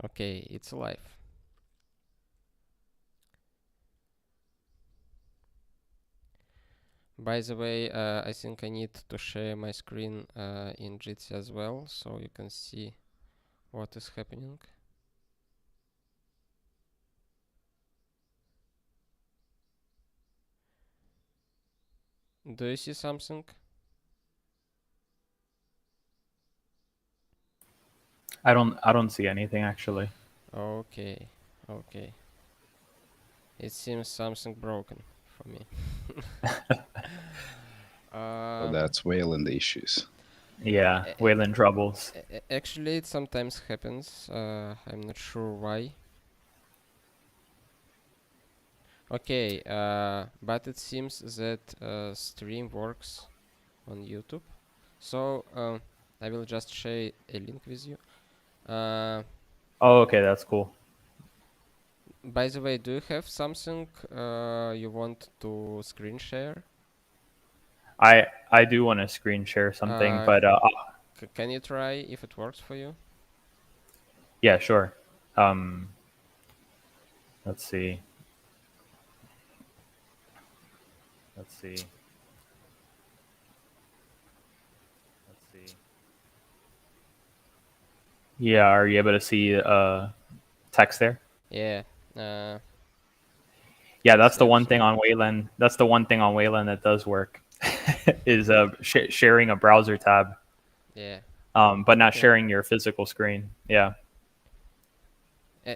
Okay, it's live. By the way, I think I need to share my screen in Jitsi as well, so you can see what is happening. Do you see something? I don't see anything actually. Okay, okay. It seems something broken for me. So that's Wayland issues. Yeah, Wayland troubles. Actually, it sometimes happens. I'm not sure why. Okay, but it seems that stream works on YouTube. So I will just share a link with you. Oh, okay, that's cool. By the way, do you have something you want to screen share? I do want to screen share something, but Can you try if it works for you? yeah, sure. Um, let's see. Let's see. Let's see. Yeah, are you able to see text there? Yeah. Uh, Yeah, that's the one seems thing on Wayland. That's the one thing on Wayland that does work, is sharing a browser tab, yeah. but not Yeah. sharing your physical screen. Yeah.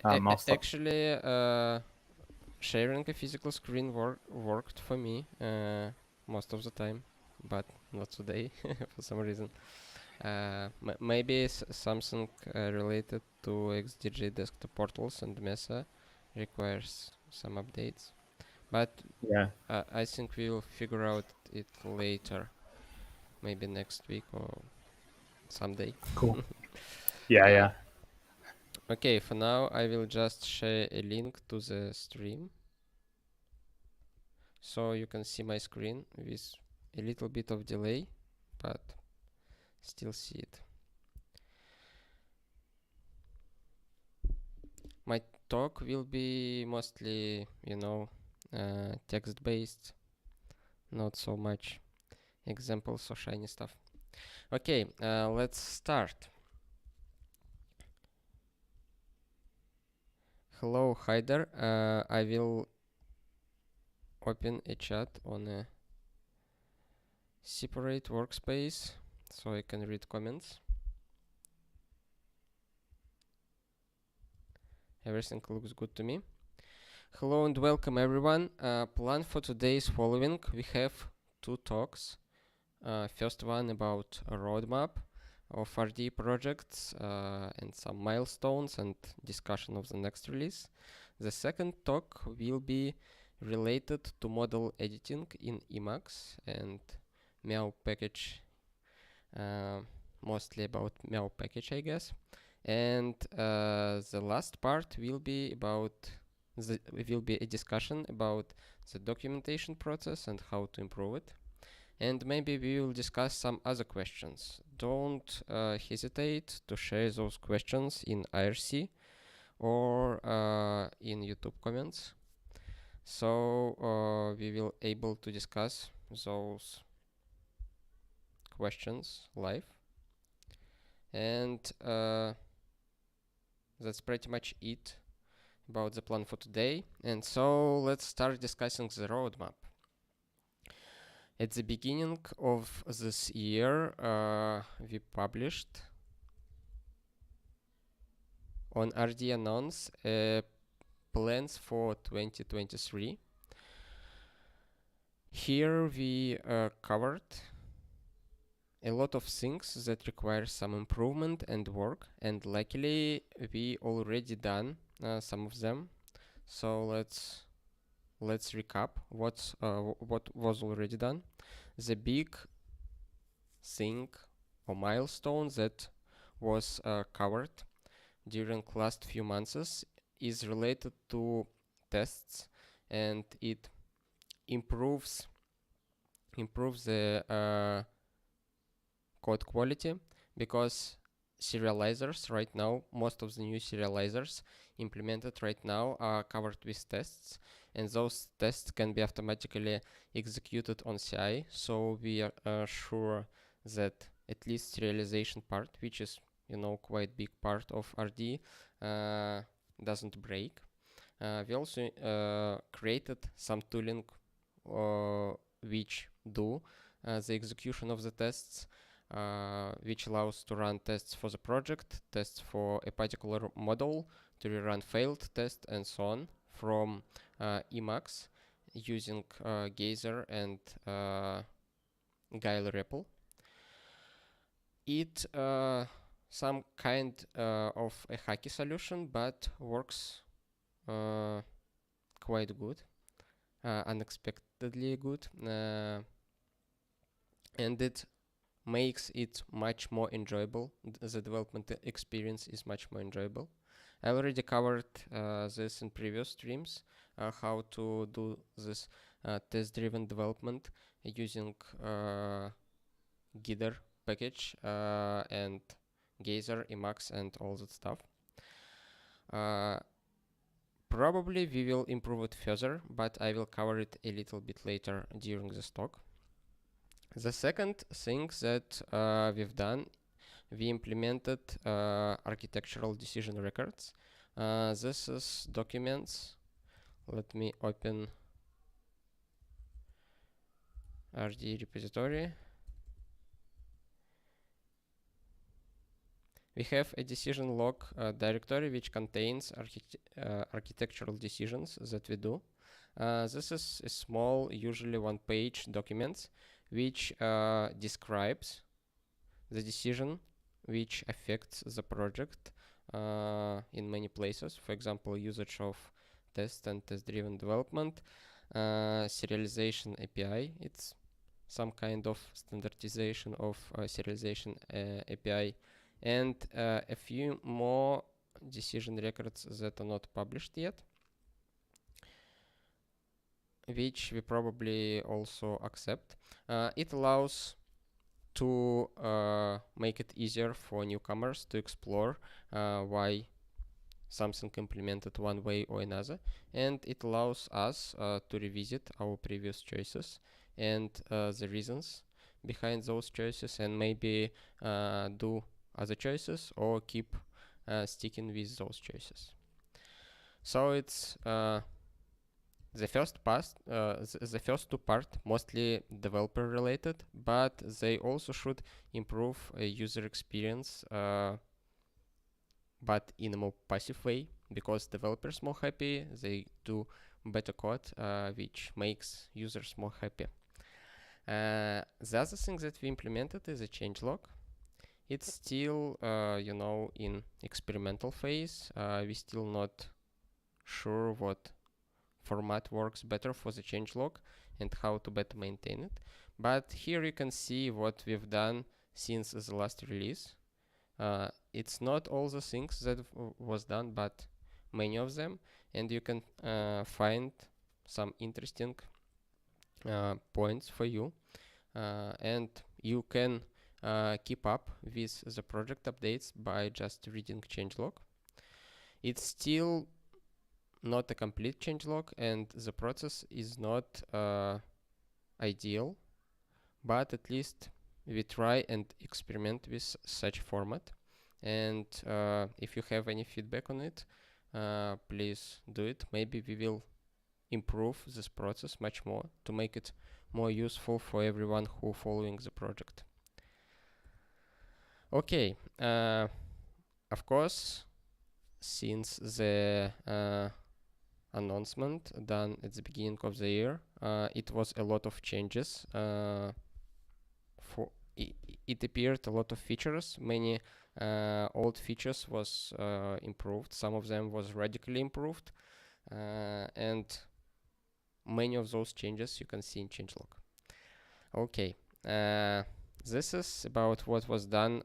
I'll stop. Actually, sharing a physical screen worked for me most of the time, but not today for some reason. Maybe something related to XDG desktop portals and Mesa requires some updates, but Yeah. I think we'll figure out it later, maybe next week or someday. Cool. Yeah, uh, yeah. okay, for now I will just share a link to the stream so you can see my screen with a little bit of delay, but still see it. My talk will be mostly, text based, not so much examples or shiny stuff. Okay, let's start. Hello, Haider. I will open a chat on a separate workspace so I can read comments. Everything looks good to me. Hello and welcome everyone. Plan for today is following. We have two talks. First one about a roadmap of RD projects and some milestones and discussion of the next release. The second talk will be related to model editing in Emacs and Meow package, mostly about Meow package, I guess. And the last part will be a discussion about the documentation process and how to improve it. And maybe we will discuss some other questions. Don't hesitate to share those questions in IRC or in YouTube comments. So we will able to discuss those questions live. And that's pretty much it about the plan for today. And so let's start discussing the roadmap. At the beginning of this year, we published on RD Announce plans for 2023. Here we covered a lot of things that require some improvement and work, and luckily we already done some of them. So let's recap what was already done. The big thing or milestone that was covered during last few months is related to tests, and it improves the code quality, because serializers right now. Most of the new serializers implemented right now are covered with tests, and those tests can be automatically executed on CI. So we are sure that at least serialization part, which is, you know, quite big part of RD, doesn't break. We also created some tooling which do the execution of the tests, which allows to run tests for the project, tests for a particular model, to rerun failed tests, and so on from emacs using Geyser and Guile REPL. It some kind of a hacky solution, but works quite good, unexpectedly good, and it makes it much more enjoyable. The development experience is much more enjoyable. I already covered this in previous streams, how to do this test-driven development using Gither package and Geyser, Emacs, and all that stuff. Probably we will improve it further, but I will cover it a little bit later during this talk. The second thing that we've done, we implemented architectural decision records. This is documents. Let me open RD repository. We have a decision log directory which contains architectural decisions that we do. This is a small, usually one-page document which describes the decision which affects the project in many places. For example, usage of test and test-driven development, serialization API. It's some kind of standardization of serialization API, and a few more decision records that are not published yet, which we probably also accept. It allows to make it easier for newcomers to explore why something implemented one way or another, and it allows us to revisit our previous choices and the reasons behind those choices, and maybe do other choices or keep sticking with those choices. So it's the first two parts mostly developer related, but they also should improve user experience, but in a more passive way, because developers more happy, they do better code, which makes users more happy. The other thing that we implemented is a changelog. It's still, you know, in experimental phase. We're still not sure what format works better for the changelog and how to better maintain it. But here you can see what we've done since the last release. It's not all the things that was done, but many of them, and you can find some interesting points for you, and you can keep up with the project updates by just reading changelog. It's still not a complete changelog, and the process is not ideal, but at least we try and experiment with such format. And if you have any feedback on it, please do it. Maybe we will improve this process much more to make it more useful for everyone who following the project. Okay, of course, since the announcement done at the beginning of the year, it was a lot of changes. It appeared a lot of features. Many old features was improved. Some of them was radically improved, and many of those changes you can see in changelog. Okay, this is about what was done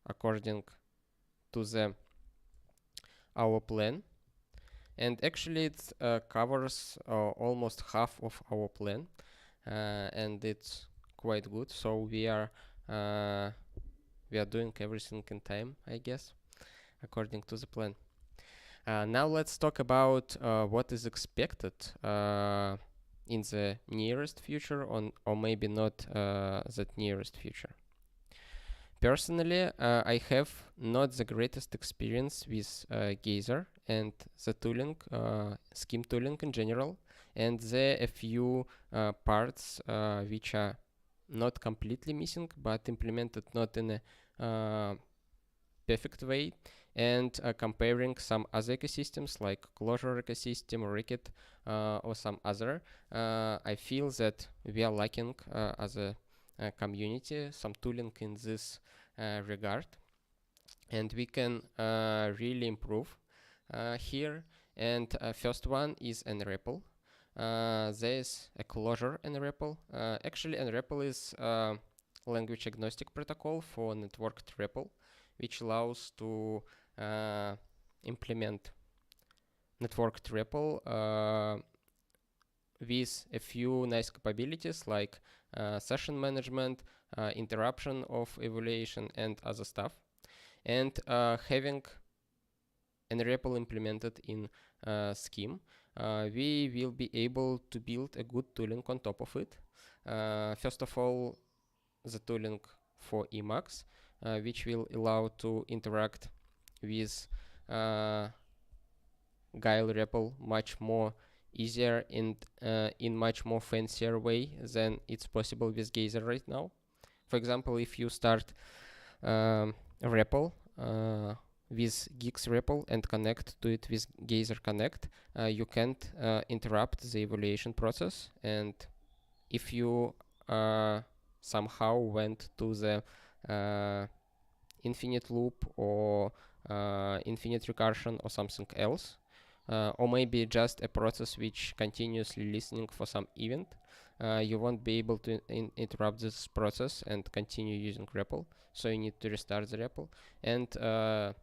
according to our plan, and actually it covers almost half of our plan, and it's quite good. So we are we are doing everything in time, I guess, according to the plan. Now let's talk about what is expected in the nearest future, or maybe not that nearest future. Personally, I have not the greatest experience with Geyser and the tooling, scheme tooling in general, and there are a few parts which are not completely missing, but implemented not in a perfect way. And comparing some other ecosystems like Clojure ecosystem or Ricket or some other, I feel that we are lacking as a community some tooling in this regard, and we can really improve here. And first one is nREPL. There is a Clojure nREPL. Actually, nREPL is language agnostic protocol for networked REPL, which allows to implement networked REPL with a few nice capabilities like session management, interruption of evaluation, and other stuff. And having nREPL implemented in Scheme, we will be able to build a good tooling on top of it. First of all, the tooling for emacs, which will allow to interact with guile REPL much more easier and in much more fancier way than it's possible with Geyser right now. For example, if you start REPL with guix REPL and connect to it with Geyser Connect, you can't interrupt the evaluation process. And if you somehow went to the infinite loop or infinite recursion or something else, or maybe just a process which continuously listening for some event, you won't be able to interrupt this process and continue using REPL. So you need to restart the REPL. And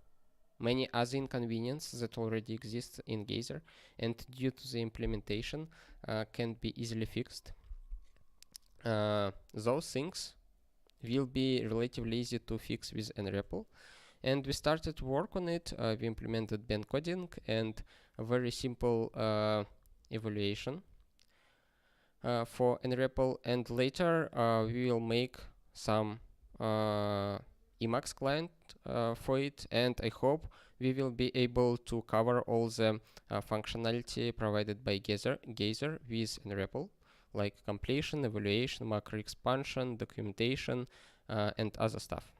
many other inconveniences that already exist in Geyser, and due to the implementation, can be easily fixed. Those things will be relatively easy to fix with nREPL. And we started to work on it. We implemented Ben coding and a very simple evaluation for nREPL. And later we will make some Emacs client for it. And I hope we will be able to cover all the functionality provided by Geyser with nREPL, like completion, evaluation, macro expansion, documentation, and other stuff.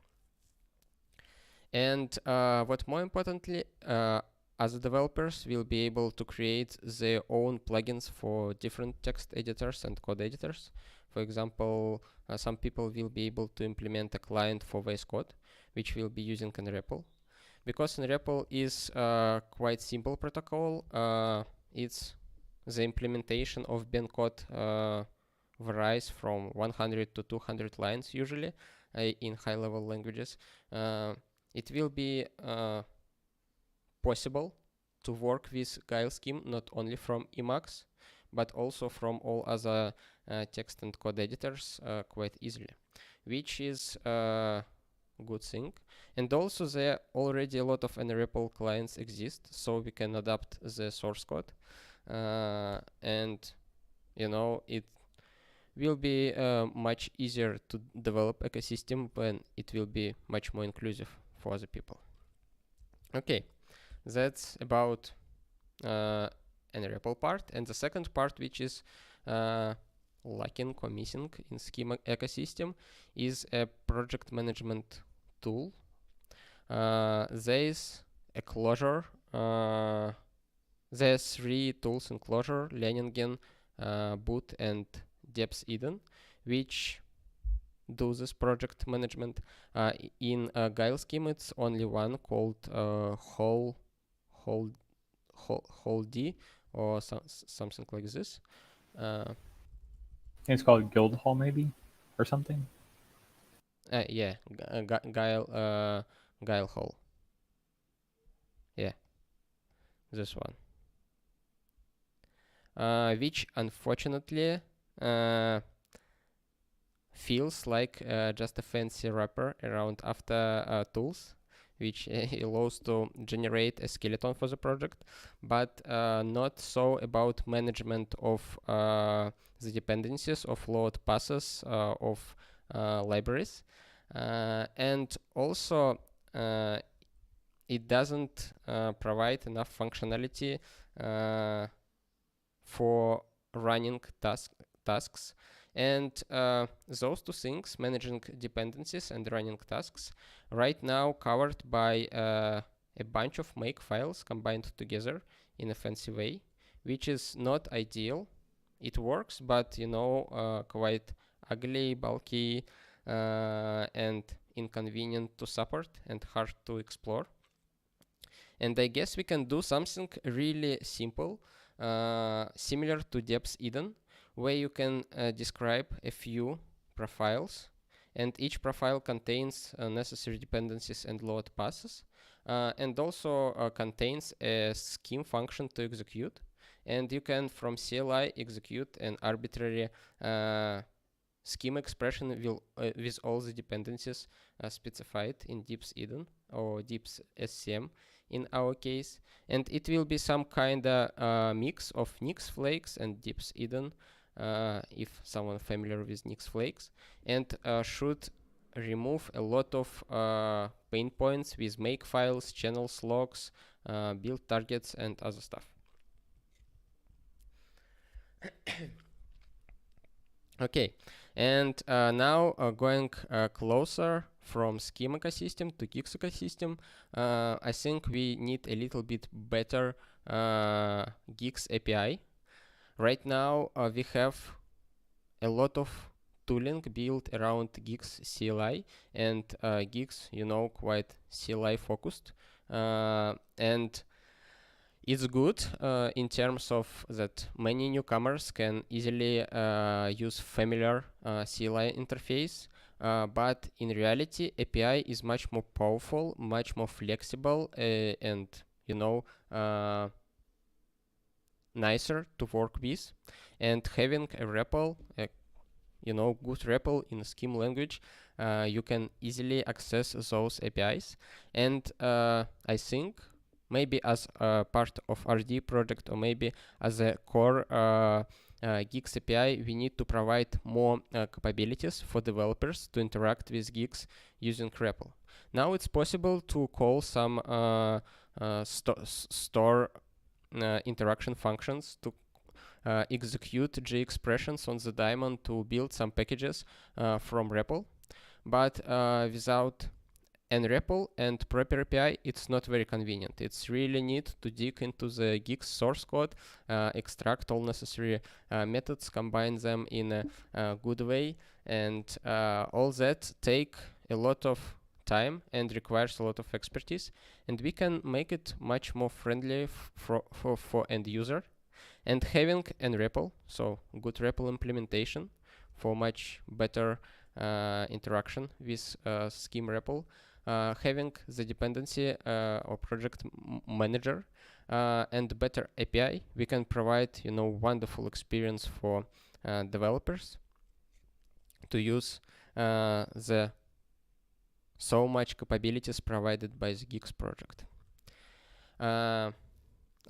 And what more importantly, other developers will be able to create their own plugins for different text editors and code editors. For example, some people will be able to implement a client for VS Code, which will be using nREPL. Because nREPL is quite simple protocol, it's the implementation of Ben code varies from 100 to 200 lines usually in high-level languages. It will be possible to work with guile scheme not only from Emacs, but also from all other text and code editors quite easily, which is a good thing. And also there already a lot of nREPL clients exist, so we can adapt the source code. And you know, it will be much easier to develop ecosystem when it will be much more inclusive for other people. Okay, that's about nREPL part. And the second part, which is lacking or missing in Schema ecosystem, is a project management tool. There is a Clojure. There's 3 tools in Clojure: Leiningen, Boot, and Depth Eden, which do this project management. In guile scheme, it's only one called whole D or something like this. It's called Guildhall maybe or something. Yeah, guile hole. Yeah, this one. Which unfortunately feels like just a fancy wrapper around after tools, which allows to generate a skeleton for the project, but not so about management of the dependencies of load passes of libraries. And also it doesn't provide enough functionality for running tasks. And those two things, managing dependencies and running tasks, right now covered by a bunch of make files combined together in a fancy way, which is not ideal. It works, but quite ugly, bulky, and inconvenient to support and hard to explore. And I guess we can do something really simple, similar to Dep's Eden, where you can describe a few profiles, and each profile contains necessary dependencies and load passes, and also contains a scheme function to execute. And you can, from CLI, execute an arbitrary scheme expression with all the dependencies specified in Deep's Eden or Deep's SCM in our case, and it will be some kind of mix of nix flakes and Deep's Eden, if someone familiar with nix flakes, and should remove a lot of pain points with make files, channels, logs, build targets, and other stuff. Okay, and now going closer from scheme ecosystem to guix ecosystem, I think we need a little bit better guix API. Right now we have a lot of tooling built around guix CLI, and guix, quite CLI focused, and it's good in terms of that many newcomers can easily use familiar CLI interface, but in reality API is much more powerful, much more flexible, and nicer to work with. And having a REPL, good REPL in a scheme language, you can easily access those APIs. And I think maybe as a part of RD project, or maybe as a core guix API, we need to provide more capabilities for developers to interact with guix using REPL. Now it's possible to call some store interaction functions to execute G expressions on the daemon to build some packages from REPL, but without an REPL and proper API, it's not very convenient. It's really neat to dig into the guix source code, extract all necessary methods, combine them in a good way, and all that take a lot of time and requires a lot of expertise. And we can make it much more friendly for end user. And having an REPL, so good REPL implementation for much better interaction with scheme REPL, having the dependency or project manager and better API, we can provide wonderful experience for developers to use the so much capabilities provided by the guix project.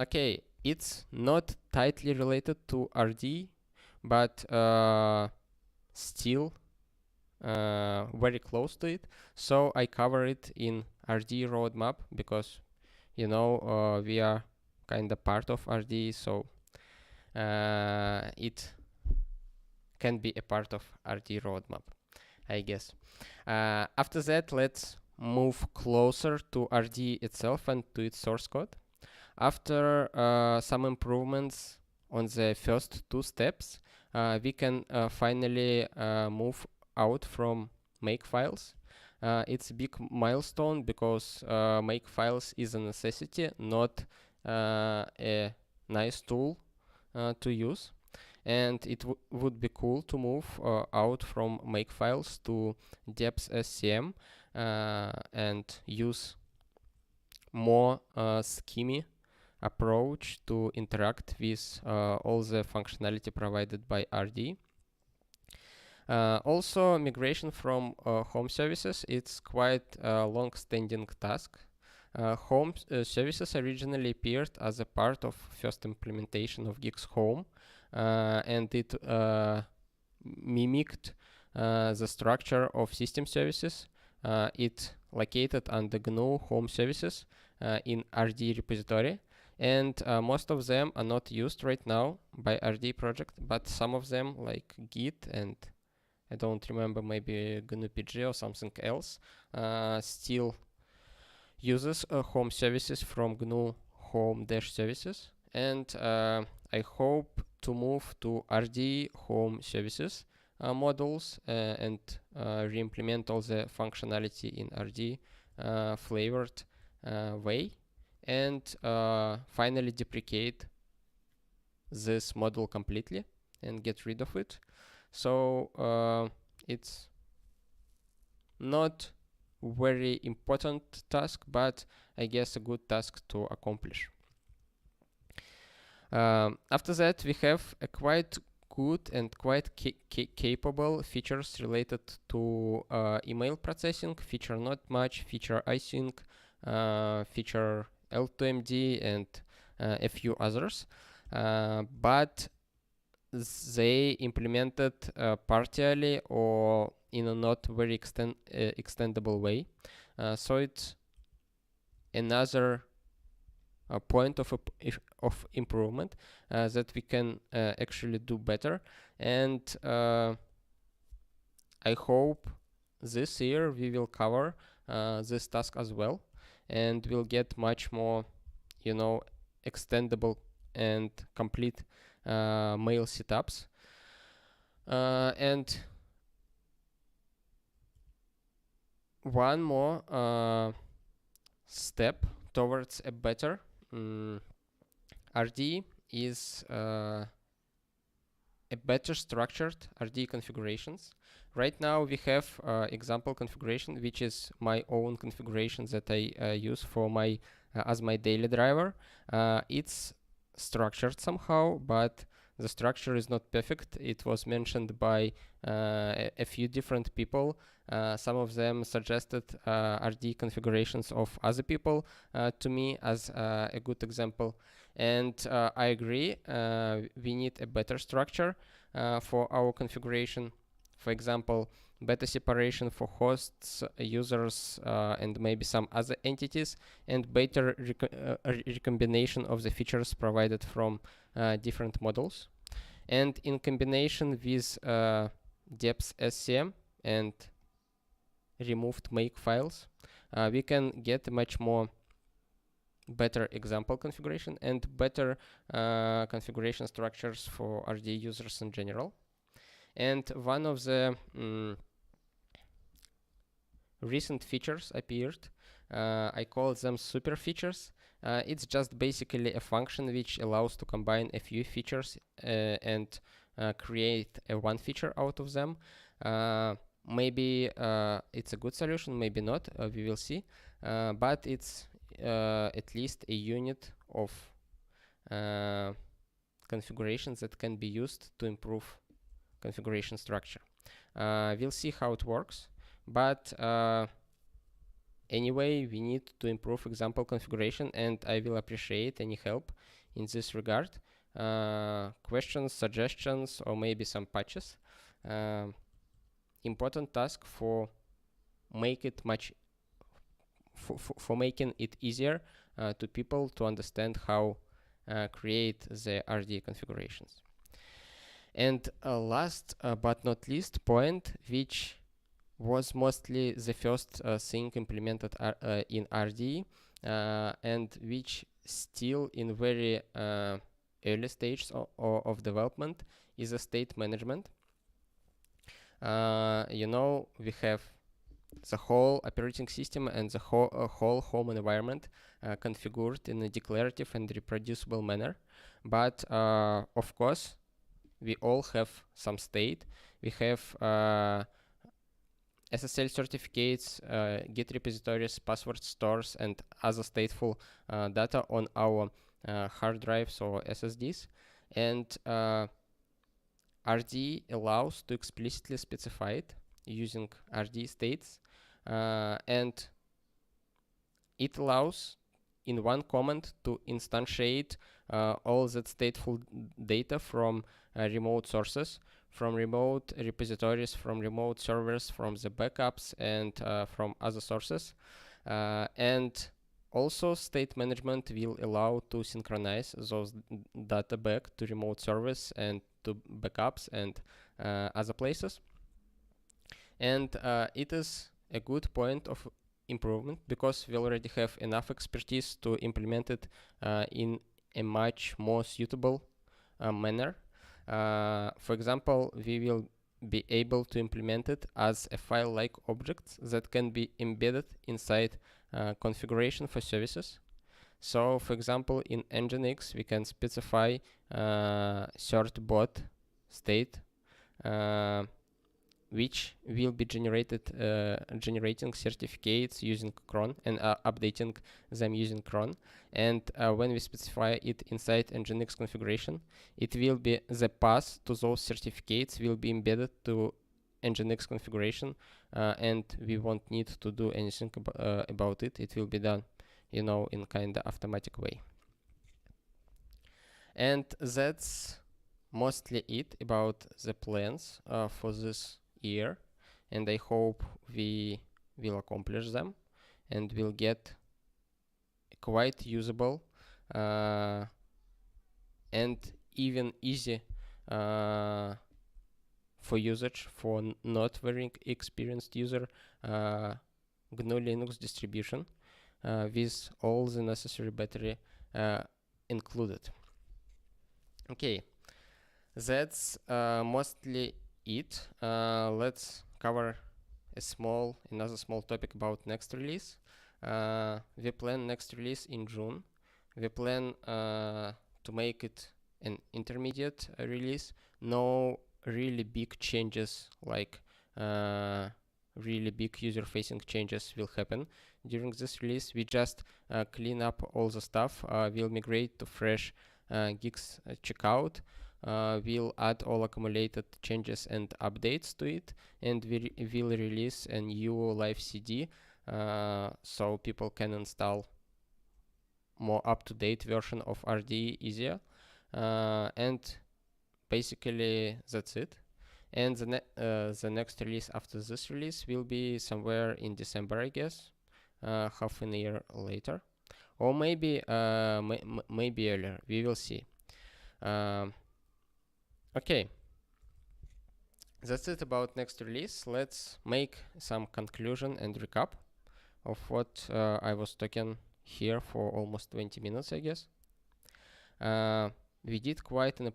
Okay, it's not tightly related to RD, but still very close to it, so I cover it in RD roadmap because we are kind of part of RD, so it can be a part of RD roadmap, I guess. After that, let's move closer to RD itself and to its source code. After some improvements on the first two steps, we can finally move out from make files. It's a big milestone because make files is a necessity, not a nice tool to use. And it would be cool to move out from make files to Dep's SCM and use more schemy approach to interact with all the functionality provided by RD. Also, migration from home services, it's quite a long-standing task. Home services originally appeared as a part of first implementation of guix home, and it mimicked the structure of system services. It located under GNU home services in RD repository, and most of them are not used right now by RD project, but some of them like Git and I don't remember, maybe GNU PG or something else, still uses home services from GNU home-services, and I hope to move to RD home services models and re-implement all the functionality in RD flavored way, and finally deprecate this model completely and get rid of it. So it's not very important task, but I guess a good task to accomplish. After that, we have a quite good and quite capable features related to email processing, feature not much, feature async, feature L2MD, and a few others. But they implemented partially or in a not very extendable way. So it's another point of improvement that we can actually do better. And I hope this year we will cover this task as well, and we'll get much more, extendable and complete mail setups. And one more step towards a better RD is a better structured RD configurations. Right now we have example configuration, which is my own configuration that I use for my as my daily driver. It's structured somehow, but the structure is not perfect. It was mentioned by a few different people. Some of them suggested RD configurations of other people to me as a good example. And I agree, we need a better structure for our configuration. For example, better separation for hosts, users, and maybe some other entities, and better recombination of the features provided from different models. And in combination with depth SCM and removed make files, we can get much more better example configuration and better configuration structures for RD users in general. And one of the recent features appeared. I call them super features. It's just basically a function which allows to combine a few features and create a one feature out of them. Maybe it's a good solution, maybe not, we will see. But it's at least a unit of configurations that can be used to improve configuration structure. We'll see how it works, but anyway, we need to improve example configuration, and I will appreciate any help in this regard. Questions, suggestions, or maybe some patches. Important task for make it much for making it easier to people to understand how create the RD configurations. And last but not least point, which was mostly the first thing implemented in RD and which still in very early stages of development, is a state management. We have the whole operating system and the whole home environment configured in a declarative and reproducible manner. But of course, we all have some state. We have SSL certificates, Git repositories, password stores, and other stateful data on our hard drives or SSDs. And RD allows to explicitly specify it using RD states, and it allows in one command to instantiate all that stateful data from remote sources, from remote repositories, from remote servers, from the backups, and from other sources. And also, state management will allow to synchronize those data back to remote servers and to backups and other places. And it is a good point of improvement because we already have enough expertise to implement it in a much more suitable manner. For example, we will be able to implement it as a file-like object that can be embedded inside configuration for services. So, for example, in Nginx, we can specify certbot state, which will be generating certificates using cron and updating them using cron. And when we specify it inside Nginx configuration, it will be the path to those certificates will be embedded to Nginx configuration, and we won't need to do anything about it. It will be done, you know, in kind of automatic way. And that's mostly it about the plans for this year, and I hope we will accomplish them and will get quite usable and even easy for usage for not very experienced user GNU Linux distribution with all the necessary battery included. Okay, that's mostly it. Let's cover another small topic about next release. We plan next release in June. We plan to make it an intermediate release. No really big changes, like really big user-facing changes will happen during this release. We just clean up all the stuff. We'll migrate to fresh guix checkout. We'll add all accumulated changes and updates to it, and we will release a new live CD so people can install more up-to-date version of RD easier. And basically that's it. And the next release after this release will be somewhere in December, I guess, half a year later, or maybe maybe earlier. We will see. Okay, that's it about next release. Let's make some conclusion and recap of what I was talking here for almost 20 minutes, I guess. We did quite an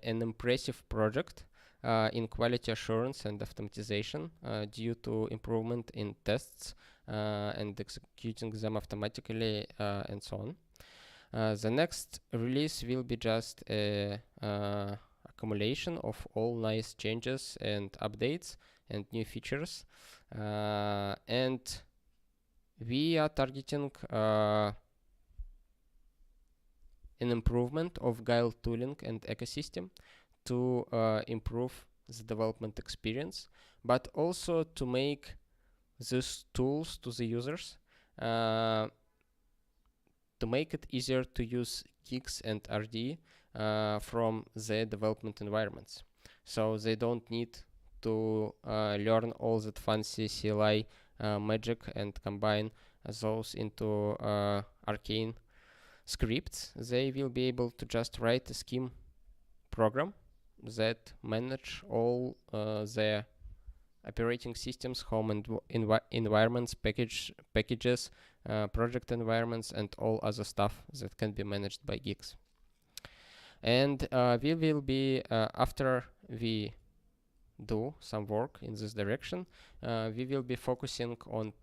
impressive project in quality assurance and automatization due to improvement in tests and executing them automatically and so on. The next release will be just a accumulation of all nice changes and updates and new features, and we are targeting an improvement of guile tooling and ecosystem to improve the development experience, but also to make these tools to the users, to make it easier to use guix and RD from their development environments. So they don't need to learn all that fancy CLI magic and combine those into arcane scripts. They will be able to just write a scheme program that manage all their operating systems, home and environments, packages, project environments, and all other stuff that can be managed by guix. And we will be, after we do some work in this direction, we will be focusing on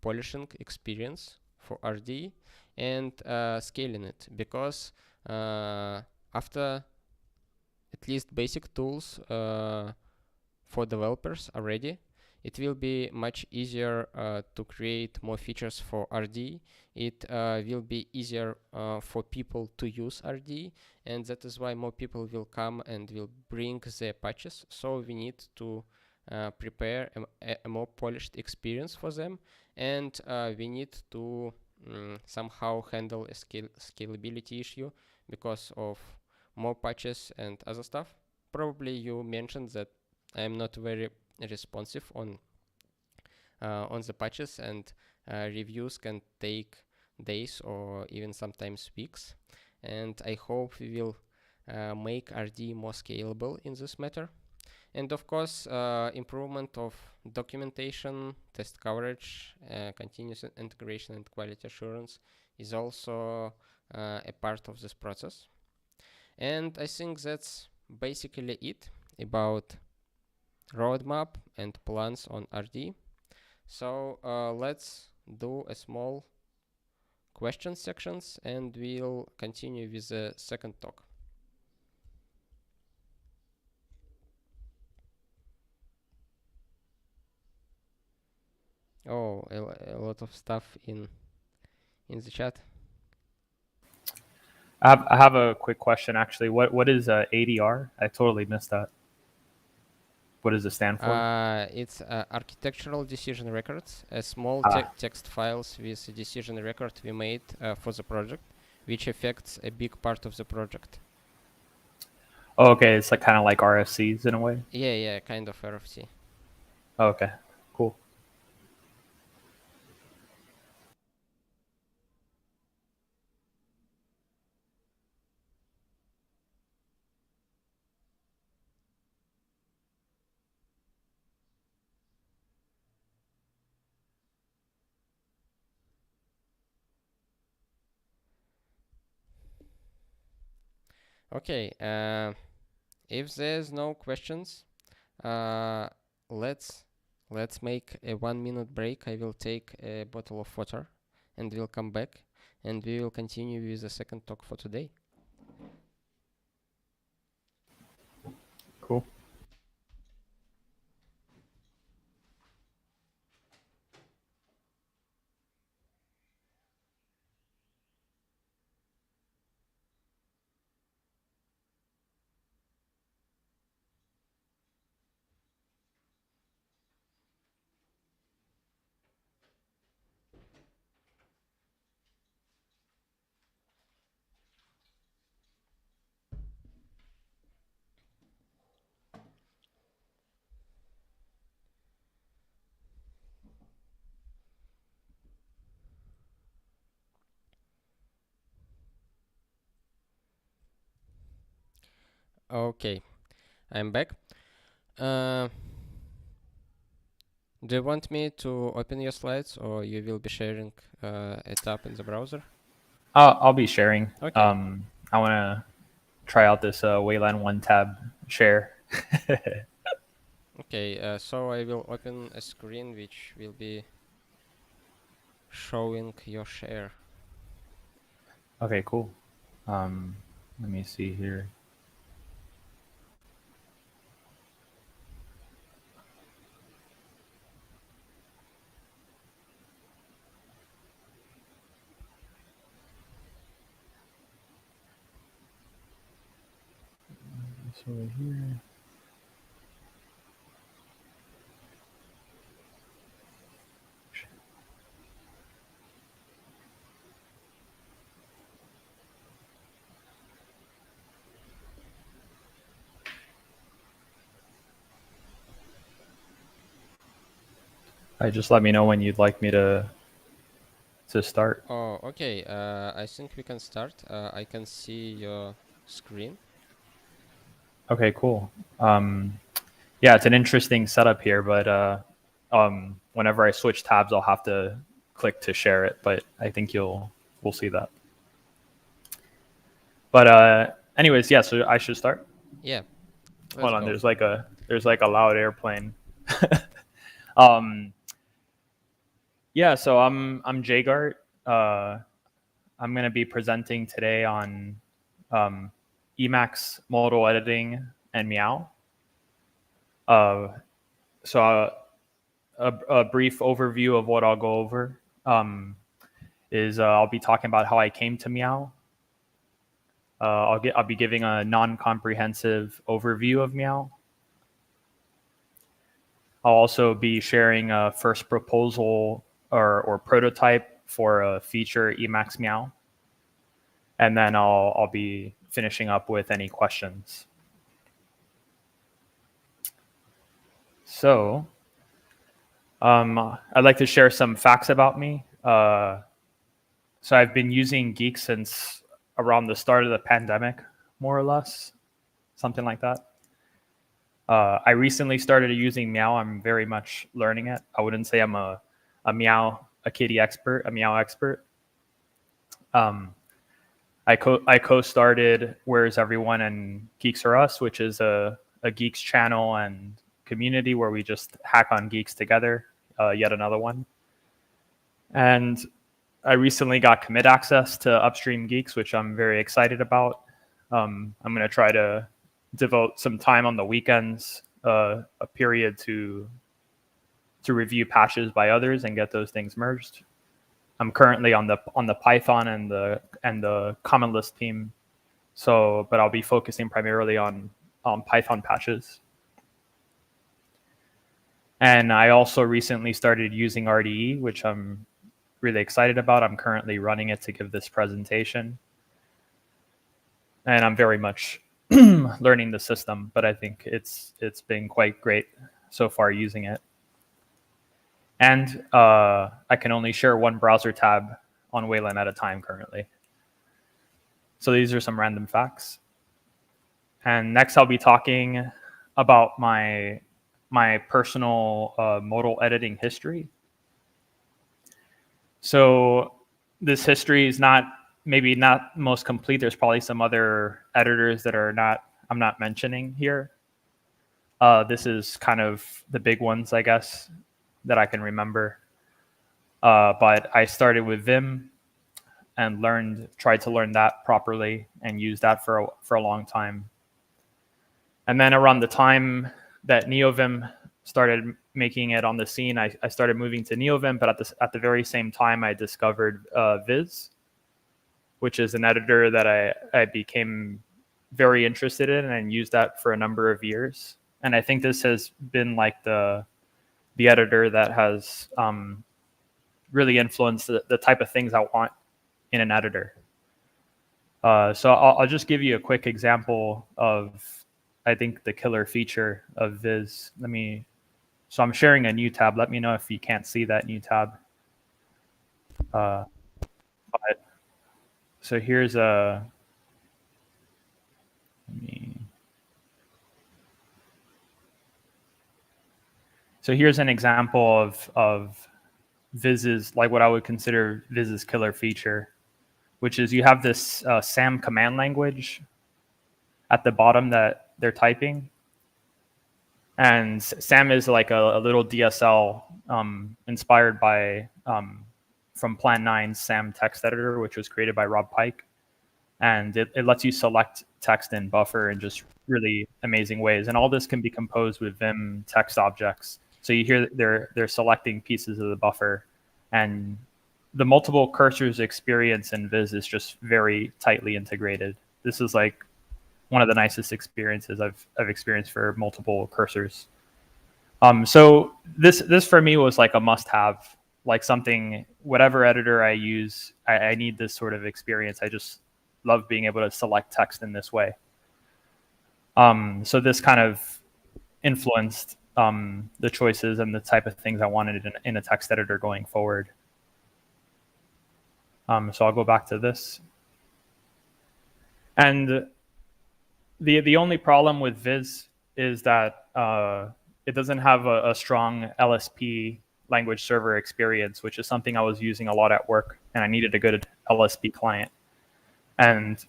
polishing experience for RD and scaling it, because after at least basic tools for developers are ready, it will be much easier to create more features for RD. It will be easier for people to use RD, and that is why more people will come and will bring their patches. So we need to prepare a more polished experience for them, and we need to somehow handle a scalability issue because of more patches and other stuff. Probably you mentioned that I am not very responsive on the patches, and reviews can take days or even sometimes weeks. And I hope we will make RD more scalable in this matter. And of course, improvement of documentation, test coverage, continuous integration, and quality assurance is also a part of this process. And I think that's basically it about roadmap and plans on RD. So let's do a small question sections, and we'll continue with the second talk. Oh, a lot of stuff in the chat. I have a quick question actually. What is ADR? I totally missed that. What does it stand for? It's architectural decision records, a small text files with a decision record we made for the project, which affects a big part of the project. Oh, okay. It's like kind of like RFCs in a way. Yeah, kind of RFC. Oh, okay, cool. Okay, if there's no questions, let's make a 1 minute break. I will take a bottle of water and we'll come back and we will continue with the second talk for today. Cool. Okay, I'm back. Do you want me to open your slides, or you will be sharing a tab in the browser? I'll be sharing. Okay. I want to try out this Wayland 1 tab share. Okay, so I will open a screen which will be showing your share. Okay, cool. Let me see here. So here. Just let me know when you'd like me to start. Oh, okay. I think we can start. I can see your screen. Okay, cool. Yeah, it's an interesting setup here, but whenever I switch tabs, I'll have to click to share it. But I think we'll see that. But anyways, yeah. So I should start. Yeah. Hold on. Go. There's like a loud airplane. Yeah. So I'm Jgart. I'm gonna be presenting today on emacs modal editing and meow. So a brief overview of what I'll go over is I'll be talking about how I came to Meow. I'll be giving a non-comprehensive overview of Meow. I'll also be sharing a first proposal or prototype for a feature Emacs Meow. And then I'll be finishing up with any questions. So I'd like to share some facts about me. So I've been using guix since around the start of the pandemic, more or less, something like that. I recently started using Meow. I'm very much learning it. I wouldn't say I'm a kitty expert, a Meow expert. I co-started Where's Everyone and Geeks Are Us, which is a Geeks channel and community where we just hack on geeks together, yet another one. And I recently got commit access to Upstream Geeks, which I'm very excited about. I'm going to try to devote some time on the weekends, a period to review patches by others and get those things merged. I'm currently on the Python and the common list team, but I'll be focusing primarily on Python patches. And I also recently started using RDE, which I'm really excited about. I'm currently running it to give this presentation, and I'm very much learning the system, but I think it's been quite great so far using it. And I can only share one browser tab on Wayland at a time currently. So these are some random facts. And next I'll be talking about my personal modal editing history. So this history is maybe not most complete. There's probably some other editors that I'm not mentioning here. This is kind of the big ones, I guess, that I can remember. But I started with Vim and tried to learn that properly and use that for a long time. And then around the time that NeoVim started making it on the scene, I started moving to NeoVim, but at the very same time, I discovered Viz, which is an editor that I became very interested in and used that for a number of years. And I think this has been like the editor that has really influenced the type of things I want in an editor. So I'll just give you a quick example of, I think, the killer feature of Viz. So I'm sharing a new tab. Let me know if you can't see that new tab. So here's So here's an example of Viz's, like what I would consider Viz's killer feature, which is you have this SAM command language at the bottom that they're typing. And SAM is like a little DSL inspired by from Plan 9's SAM text editor, which was created by Rob Pike. And it lets you select text in buffer in just really amazing ways. And all this can be composed with Vim text objects. So you hear they're selecting pieces of the buffer, and the multiple cursors experience in Viz is just very tightly integrated. This is like one of the nicest experiences I've experienced for multiple cursors. So this for me was like a must-have, like something, whatever editor I use, I need this sort of experience. I just love being able to select text in this way. So this kind of influenced the choices and the type of things I wanted in a text editor going forward. So I'll go back to this. And the only problem with Viz is that it doesn't have a strong LSP language server experience, which is something I was using a lot at work, and I needed a good LSP client. And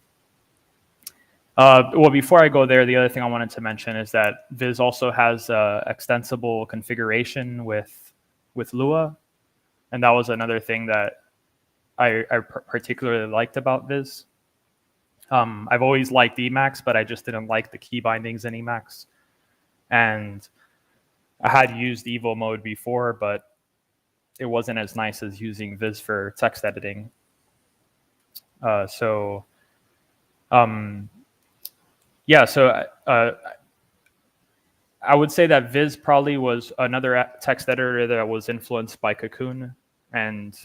well, before I go there, the other thing I wanted to mention is that Viz also has extensible configuration with Lua, and that was another thing that I particularly liked about Viz. I've always liked Emacs, but I just didn't like the key bindings in Emacs. And I had used Evo mode before, but it wasn't as nice as using Viz for text editing. Yeah, so I would say that Viz probably was another text editor that was influenced by Cocoon, and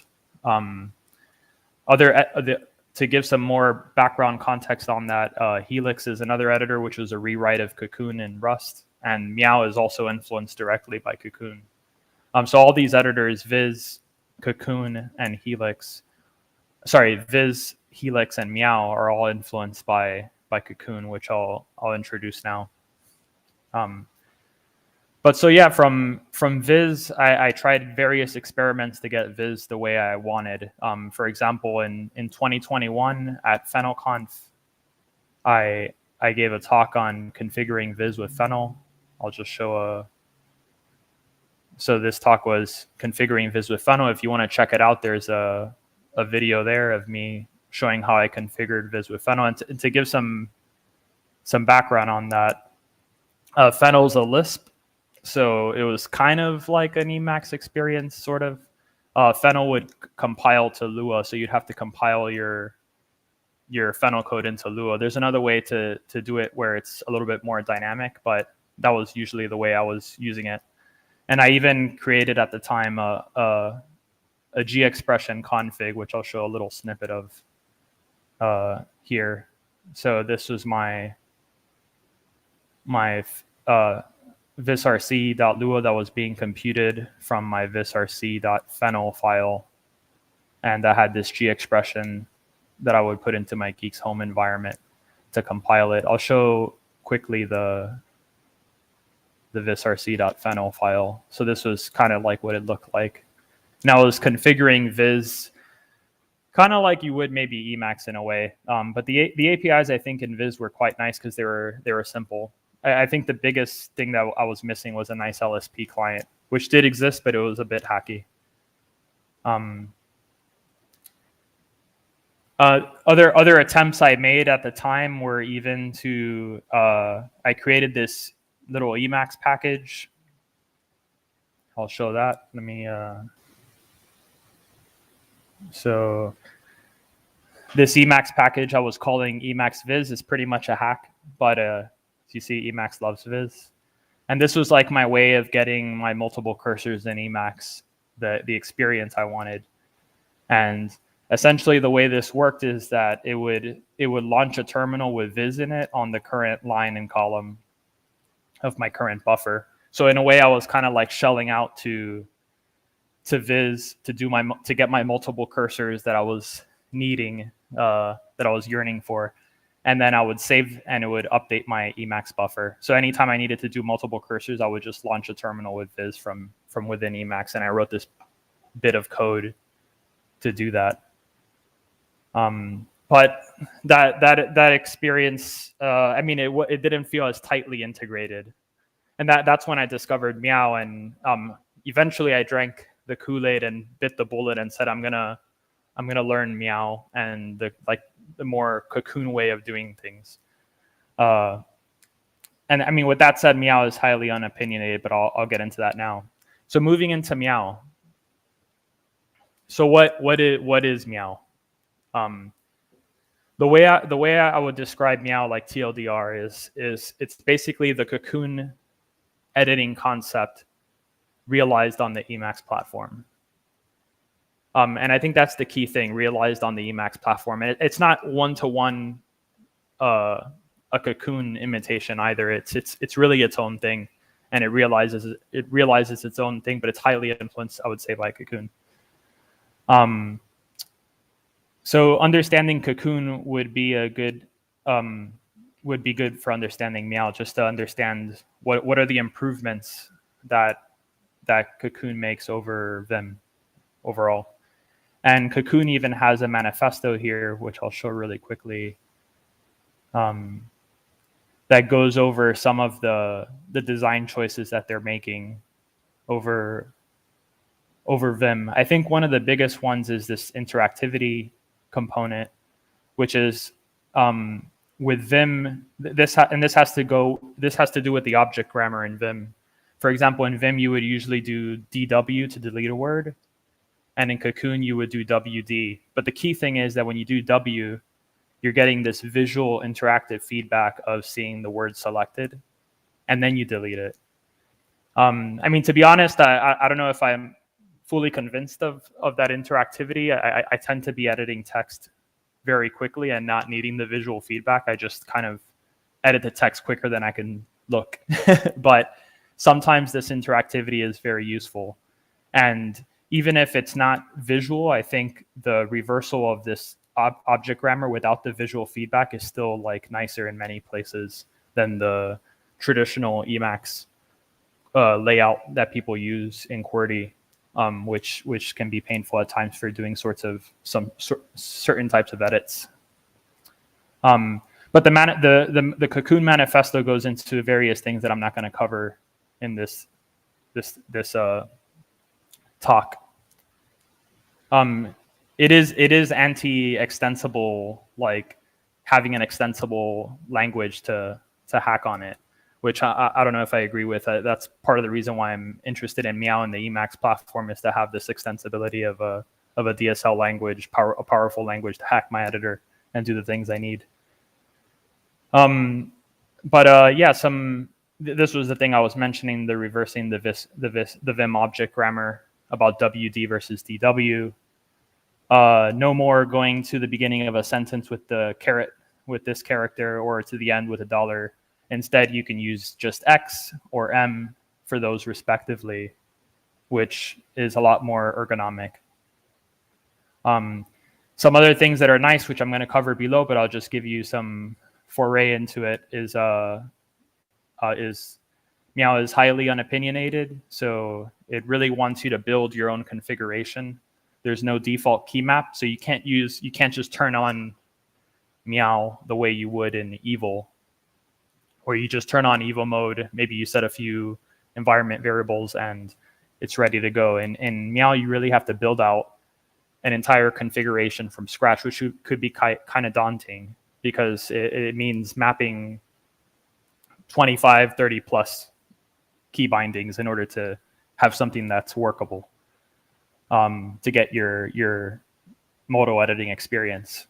to give some more background context on that, Helix is another editor which was a rewrite of Cocoon in Rust, and Meow is also influenced directly by Cocoon. So all these editors, Viz, Cocoon, and Helix, Viz, Helix, and Meow are all influenced by Cocoon, which I'll introduce now. But so yeah, from Viz, I tried various experiments to get Viz the way I wanted. For example, in 2021 at FennelConf, I gave a talk on configuring Viz with Fennel. I'll just show so this talk was configuring Viz with Fennel. If you want to check it out, there's a video there of me showing how I configured Viz with Fennel. And to give some background on that, Fennel's a Lisp. So it was kind of like an Emacs experience, sort of. Fennel would compile to Lua, so you'd have to compile your Fennel code into Lua. There's another way to do it where it's a little bit more dynamic, but that was usually the way I was using it. And I even created at the time a G expression config, which I'll show a little snippet of here. So this was my visrc.lua that was being computed from my visrc.fennel file. And I had this G expression that I would put into my guix home environment to compile it. I'll show quickly the visrc.fennel file. So this was kind of like what it looked like. Now I was configuring Viz kind of like you would maybe Emacs in a way. But the APIs I think in Viz were quite nice because they were simple. I think the biggest thing that I was missing was a nice LSP client, which did exist, but it was a bit hacky. Other attempts I made at the time were even to I created this little Emacs package. I'll show that. Let me. So this Emacs package I was calling Emacs Viz is pretty much a hack, but you see, Emacs loves Viz. And this was like my way of getting my multiple cursors in Emacs, the experience I wanted. And essentially the way this worked is that it would launch a terminal with Viz in it on the current line and column of my current buffer. So in a way, I was kind of like shelling out to Viz to get my multiple cursors that I was needing, that I was yearning for. And then I would save and it would update my Emacs buffer. So anytime I needed to do multiple cursors, I would just launch a terminal with Viz from within Emacs. And I wrote this bit of code to do that. But that experience, I mean, it didn't feel as tightly integrated. And that's when I discovered Meow. And eventually I drank the Kool-Aid and bit the bullet and said, I'm gonna learn Meow and the more Cocoon way of doing things. And I mean, with that said, Meow is highly unopinionated, but I'll get into that now. So moving into Meow. So what is Meow? The way I would describe Meow, like TLDR, is it's basically the Cocoon editing concept realized on the Emacs platform. And I think that's the key thing, realized on the Emacs platform. It's not one-to-one a Cocoon imitation either. It's really its own thing, and it realizes its own thing, but it's highly influenced, I would say, by Cocoon. So understanding Cocoon would be good for understanding Meow, just to understand what are the improvements that Cocoon makes over Vim overall. And Cocoon even has a manifesto here, which I'll show really quickly, that goes over some of the design choices that they're making over Vim. I think one of the biggest ones is this interactivity component, which is with Vim. This has to do with the object grammar in Vim. For example, in Vim, you would usually do DW to delete a word. And in Cocoon, you would do WD. But the key thing is that when you do W, you're getting this visual interactive feedback of seeing the word selected, and then you delete it. I mean, to be honest, I don't know if I'm fully convinced of that interactivity. I tend to be editing text very quickly and not needing the visual feedback. I just kind of edit the text quicker than I can look. But sometimes this interactivity is very useful. And even if it's not visual, I think the reversal of this object grammar without the visual feedback is still like nicer in many places than the traditional Emacs layout that people use in QWERTY, which can be painful at times for doing certain types of edits. But the Cocoon manifesto goes into various things that I'm not going to cover in this talk. It is anti-extensible, like having an extensible language to hack on it, which I don't know if I agree with. That's part of the reason why I'm interested in Meow and the Emacs platform, is to have this extensibility of a DSL language, a powerful language to hack my editor and do the things I need. Yeah, this was the thing I was mentioning, the reversing the Vim object grammar about WD versus DW. No more going to the beginning of a sentence with the caret with this character or to the end with a dollar. Instead, you can use just X or M for those respectively, which is a lot more ergonomic. Some other things that are nice, which I'm going to cover below, but I'll just give you some foray into it, is Meow is highly unopinionated, so it really wants you to build your own configuration. There's no default key map, so you can't just turn on Meow the way you would in Evil, or you just turn on Evil mode. Maybe you set a few environment variables and it's ready to go. In Meow, you really have to build out an entire configuration from scratch, which could be kind of daunting because it means mapping 25, 30 plus key bindings in order to have something that's workable, to get your modal editing experience.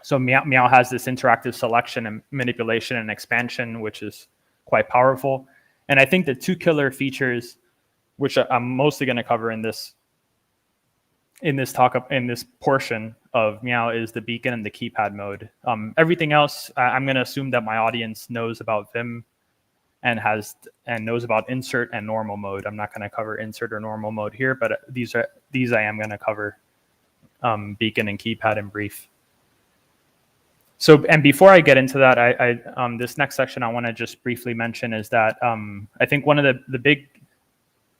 So Meow has this interactive selection and manipulation and expansion, which is quite powerful. And I think the two killer features, which I'm mostly going to cover in this portion of Meow, is the beacon and the keypad mode. Everything else, I'm going to assume that my audience knows about Vim and knows about insert and normal mode. I'm not going to cover insert or normal mode here, but these I am going to cover, beacon and keypad in brief. So, and before I get into that, this next section I want to just briefly mention is that I think one of the big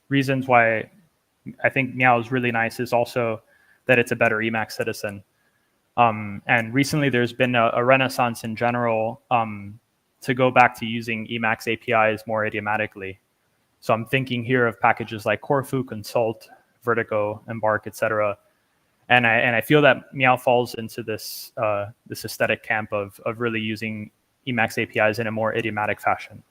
reasons why I think Meow is really nice is also that it's a better Emacs citizen. And recently there's been a renaissance in general to go back to using Emacs APIs more idiomatically. So I'm thinking here of packages like Corfu, Consult, Vertigo, Embark, etc. And I feel that Meow falls into this aesthetic camp of really using Emacs APIs in a more idiomatic fashion.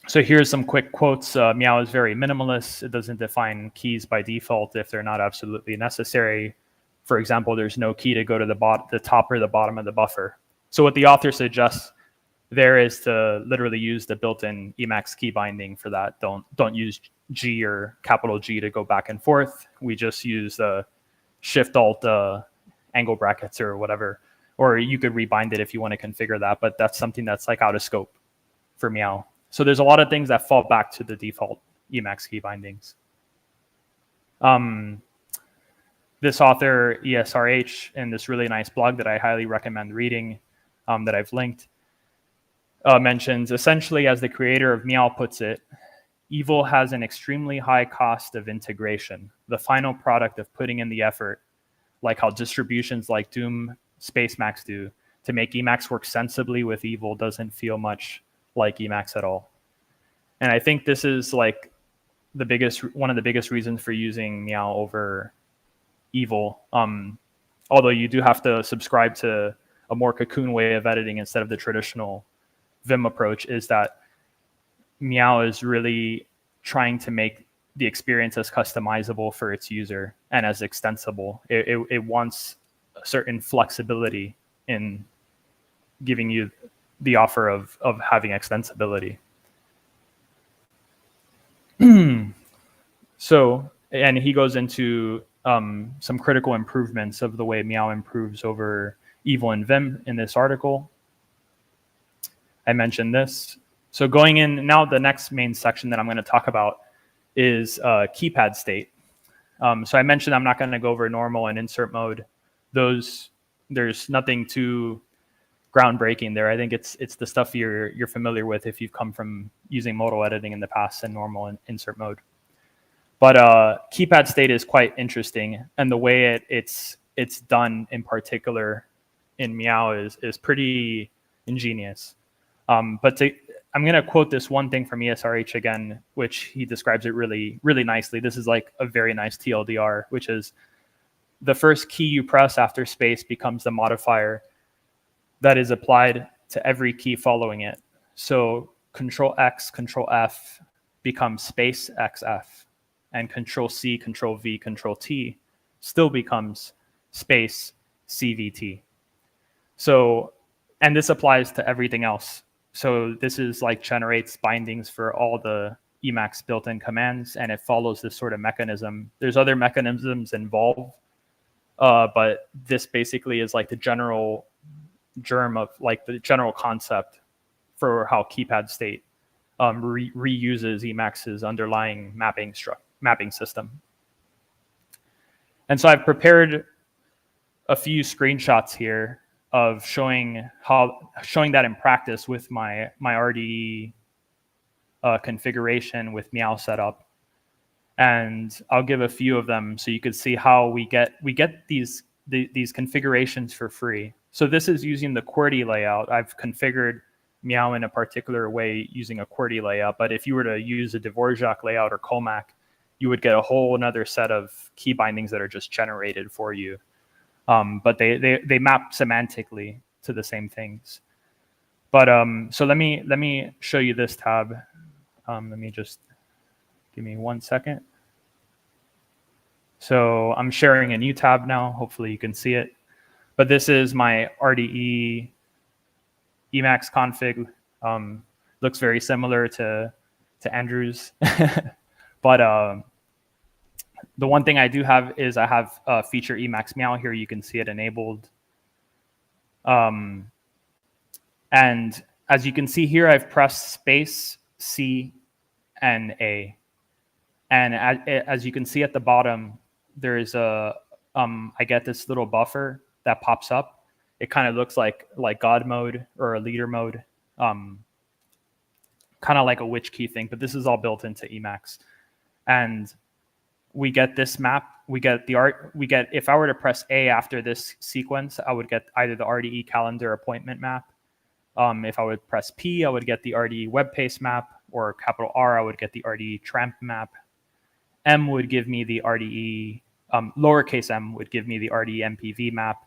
So here's some quick quotes. Meow is very minimalist. It doesn't define keys by default if they're not absolutely necessary. For example, there's no key to go to the top or the bottom of the buffer. So what the author suggests there is to literally use the built-in Emacs key binding for that. Don't use G or capital G to go back and forth. We just use the Shift-Alt angle brackets or whatever. Or you could rebind it if you want to configure that, but that's something that's like out of scope for Meow. So there's a lot of things that fall back to the default Emacs key bindings. This author, ESRH, in this really nice blog that I highly recommend reading, that I've linked, mentions, essentially, as the creator of Meow puts it, Evil has an extremely high cost of integration, the final product of putting in the effort, like how distributions like Doom, Spacemacs do, to make Emacs work sensibly with Evil doesn't feel much like Emacs at all. And I think this is like one of the biggest reasons for using Meow over Evil. Although you do have to subscribe to a more Cocoon way of editing instead of the traditional Vim approach is that Meow is really trying to make the experience as customizable for its user and as extensible. It wants a certain flexibility in giving you the offer of having extensibility. So, and he goes into some critical improvements of the way Meow improves over Evil and Vim in this article. I mentioned this. So going in now, the next main section that I'm going to talk about is keypad state. So I mentioned I'm not going to go over normal and insert mode. Those, there's nothing too groundbreaking there. I think it's the stuff you're familiar with if you've come from using modal editing in the past and normal and insert mode. But keypad state is quite interesting, and the way it's done in particular in Meow is pretty ingenious. I'm going to quote this one thing from ESRH again, which he describes it really, really nicely. This is like a very nice TLDR, which is the first key you press after space becomes the modifier that is applied to every key following it. So Control X, Control F becomes space XF, and Control C, Control V, Control T still becomes space CVT. So, and this applies to everything else. So this is like generates bindings for all the emacs built-in commands, and it follows this sort of mechanism. There's other mechanisms involved, but this basically is like the general germ of like the general concept for how keypad state reuses Emacs's underlying mapping system. And so I've prepared a few screenshots here of showing that in practice with my RDE configuration with Meow setup, and I'll give a few of them so you could see how we get these configurations for free. So this is using the QWERTY layout. I've configured Meow in a particular way using a QWERTY layout, but if you were to use a Dvorak layout or Comac, you would get a whole another set of key bindings that are just generated for you. But they map semantically to the same things. But so let me show you this tab. Let me just give me 1 second. So I'm sharing a new tab now. Hopefully you can see it. But this is my RDE Emacs config. Looks very similar to Andrew's. But the one thing I do have is I have feature Emacs Meow here. You can see it enabled. And as you can see here, I've pressed space, C, and A. And as you can see at the bottom, there is I get this little buffer that pops up. It kind of looks like God mode or a leader mode, kind of like a witch key thing, but this is all built into Emacs. And we get this map. We get if I were to press A after this sequence, I would get either the RDE calendar appointment map. If I would press P, I would get the RDE web pace map, or capital R, I would get the RDE tramp map. M would give me the RDE, lowercase m would give me the RDE MPV map.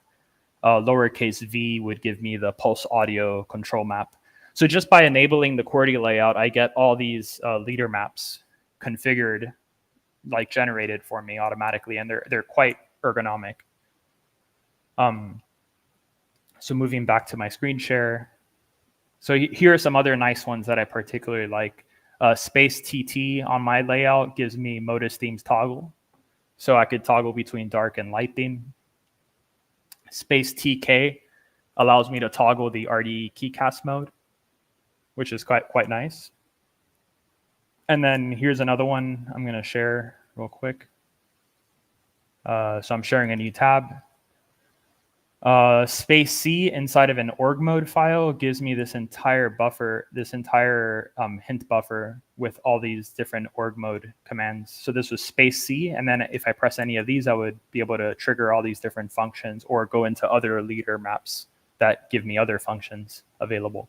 Lowercase v would give me the pulse audio control map. So just by enabling the QWERTY layout, I get all these leader maps configured, like generated for me automatically, and they're quite ergonomic. So moving back to my screen share. So here are some other nice ones that I particularly like. Space TT on my layout gives me Modus themes toggle. So I could toggle between dark and light theme. Space TK allows me to toggle the RDE keycast mode, which is quite nice. And then here's another one I'm going to share real quick. So I'm sharing a new tab. Space C inside of an org mode file gives me this entire buffer, this entire hint buffer with all these different org mode commands. So this was space C, and then if I press any of these, I would be able to trigger all these different functions or go into other leader maps that give me other functions available.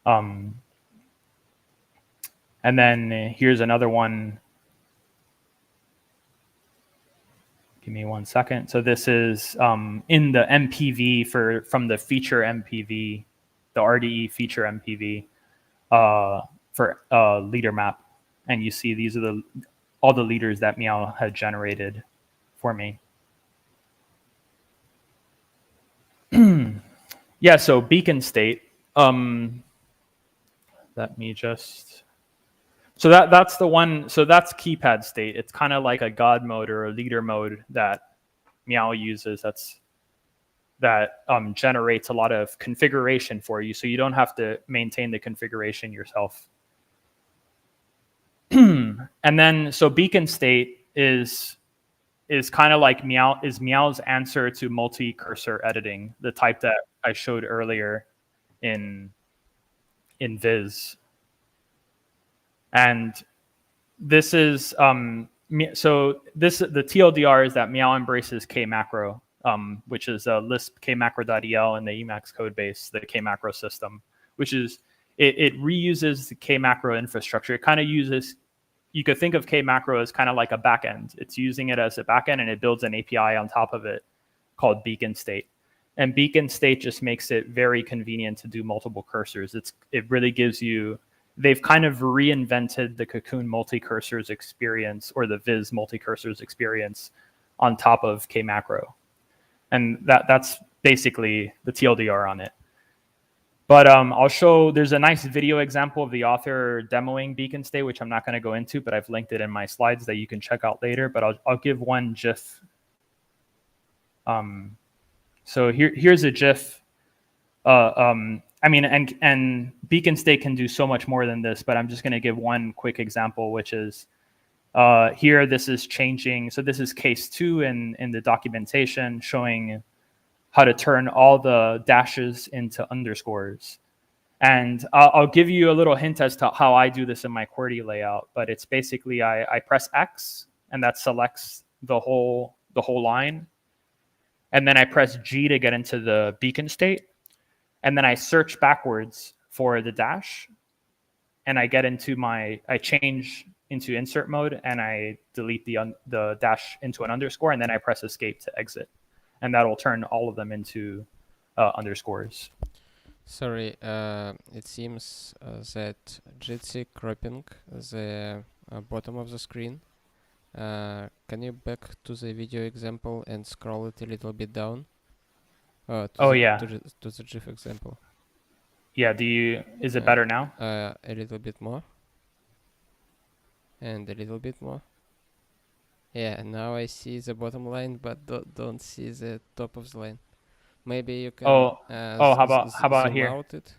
And then here's another one. Give me 1 second. So this is in the MPV from the feature MPV the RDE feature MPV for leader map, and you see these are all the leaders that Meow had generated for me. Yeah, so beacon state. Let me just. So that's the one. So that's keypad state. It's kind of like a God mode or a leader mode that Meow uses. That generates a lot of configuration for you, so you don't have to maintain the configuration yourself. And then, so beacon state is kind of like Meow's answer to multi-cursor editing, the type that I showed earlier in Viz. And this is the TLDR is that Meow embraces K-macro, which is Lisp K-macro.el in the Emacs code base, the K-macro system, which is it reuses the K-macro infrastructure. It kind of uses, you could think of K-macro as kind of like a backend. It's using it as a backend, and it builds an API on top of it called beacon state. And beacon state just makes it very convenient to do multiple cursors. It really gives you, they've kind of reinvented the Cocoon multi-cursors experience, or the Viz multi-cursors experience, on top of K-macro. And that's basically the TLDR on it. But I'll show, there's a nice video example of the author demoing beacon state, which I'm not going to go into, but I've linked it in my slides that you can check out later. But I'll give one GIF. So here's a GIF. I mean, and beacon state can do so much more than this, but I'm just going to give one quick example, which is here. This is changing. So this is case 2 in the documentation, showing how to turn all the dashes into underscores. And I'll give you a little hint as to how I do this in my QWERTY layout, but it's basically I press X, and that selects the whole line. And then I press G to get into the beacon state. And then I search backwards for the dash, and I change into insert mode, and I delete the dash into an underscore, and then I press escape to exit. And that'll turn all of them into underscores. Sorry, it seems that Jitsi cropping the bottom of the screen. Can you back to the video example and scroll it a little bit down? To the GIF example. Yeah, is it better now? A little bit more. And a little bit more. Yeah, now I see the bottom line, but don't see the top of the line. Maybe you can how about zoom here? Out it.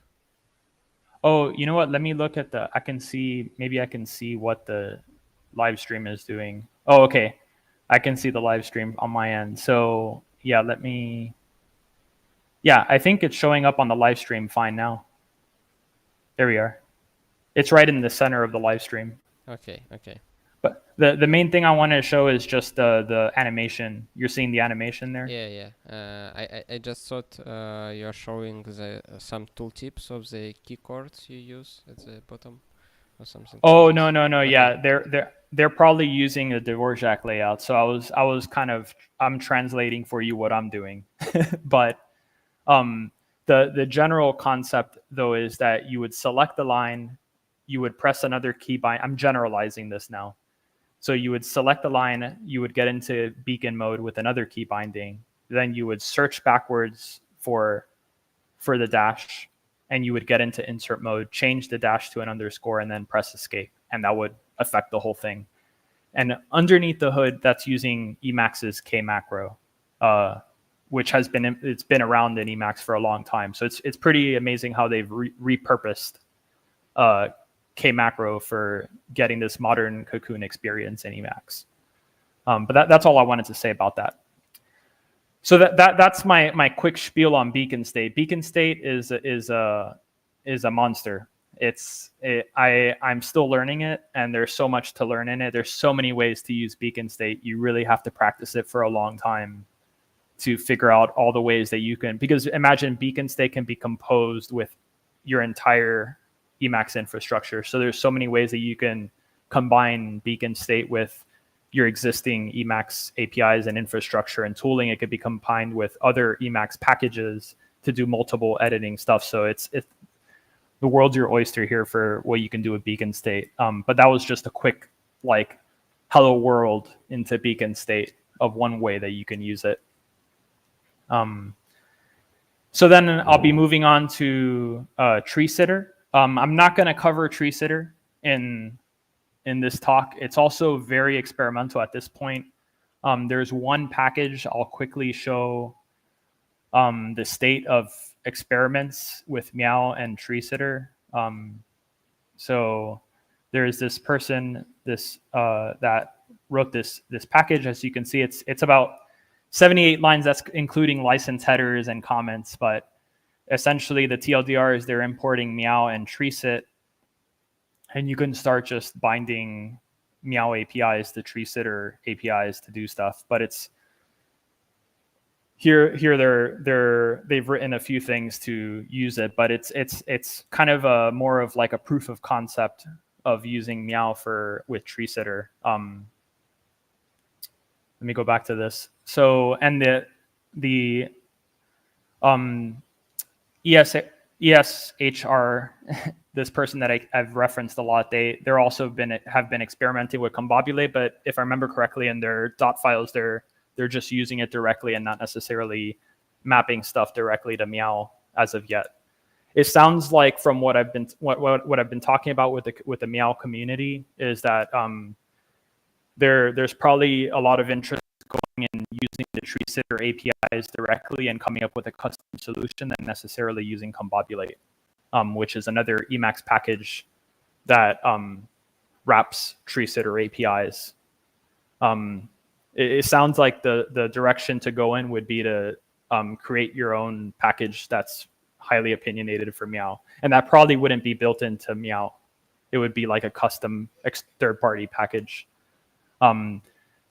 Oh, you know what? Let me look at maybe I can see what the live stream is doing. Oh, okay. I can see the live stream on my end. So yeah, I think it's showing up on the live stream fine now. There we are. It's right in the center of the live stream. Okay. But the main thing I wanted to show is just the animation. You're seeing the animation there? Yeah. I just thought you're showing some tooltips of the key chords you use at the bottom or something. Oh, no. Okay. Yeah, they're probably using a Dvorak layout. So I'm translating for you what I'm doing. But the general concept, though, is that you would select the line, you would press another key bind. I'm generalizing this now. So you would select the line, you would get into beacon mode with another key binding. Then you would search backwards for the dash, and you would get into insert mode, change the dash to an underscore, and then press escape. And that would affect the whole thing. And underneath the hood, that's using Emacs's K-macro, which it's been around in Emacs for a long time. So it's pretty amazing how they've repurposed K-macro for getting this modern Cocoon experience in Emacs. But that's all I wanted to say about that. So that's my quick spiel on beacon state. Beacon state is a monster. I'm still learning it, and there's so much to learn in it. There's so many ways to use beacon state. You really have to practice it for a long time to figure out all the ways that you can, because imagine beacon state can be composed with your entire Emacs infrastructure. So there's so many ways that you can combine beacon state with your existing Emacs APIs and infrastructure and tooling. It could be combined with other Emacs packages to do multiple editing stuff. So it's the world's your oyster here for what you can do with beacon state. But that was just a quick like hello world into beacon state of one way that you can use it. So then I'll be moving on to tree sitter. I'm not going to cover tree sitter in this talk. It's also very experimental at this point. There's one package I'll quickly show the state of experiments with Meow and tree sitter. So there's this person that wrote this package. As you can see, it's about 78 lines. That's including license headers and comments. But essentially, the TLDR is they're importing Meow and tree sit, and you can start just binding Meow APIs to tree sitter APIs to do stuff. But it's here they've written a few things to use it, but it's kind of a more of like a proof of concept of using Meow with tree sitter. Let me go back to this. So, and the ESHR, this person that I've referenced a lot, they're also have been experimenting with Combobulate, but if I remember correctly, in their dot files, they're just using it directly and not necessarily mapping stuff directly to Meow as of yet. It sounds like from what I've been talking about with the Meow community is that there's probably a lot of interest going in using the tree sitter APIs directly and coming up with a custom solution than necessarily using Combobulate, which is another Emacs package that wraps tree sitter APIs. It sounds like the direction to go in would be to create your own package that's highly opinionated for Meow. And that probably wouldn't be built into Meow. It would be like a custom third-party package.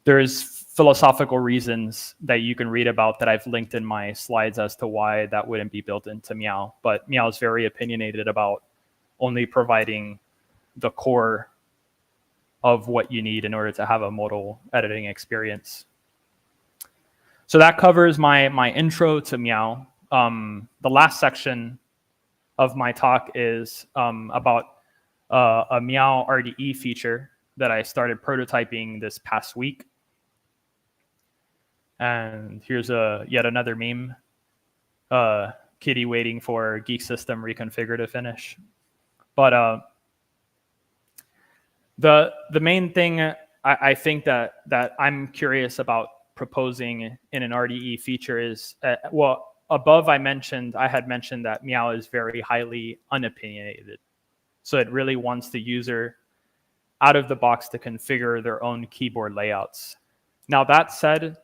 There's philosophical reasons that you can read about that I've linked in my slides as to why that wouldn't be built into Meow. But Meow is very opinionated about only providing the core of what you need in order to have a modal editing experience. So that covers my intro to Meow. The last section of my talk is about a Meow RDE feature that I started prototyping this past week. And here's yet another meme. Kitty waiting for Geek System reconfigure to finish. But the main thing I think that I'm curious about proposing in an RDE feature is, well, above I had mentioned that Meow is very highly unopinionated. So it really wants the user out of the box to configure their own keyboard layouts. Now that said,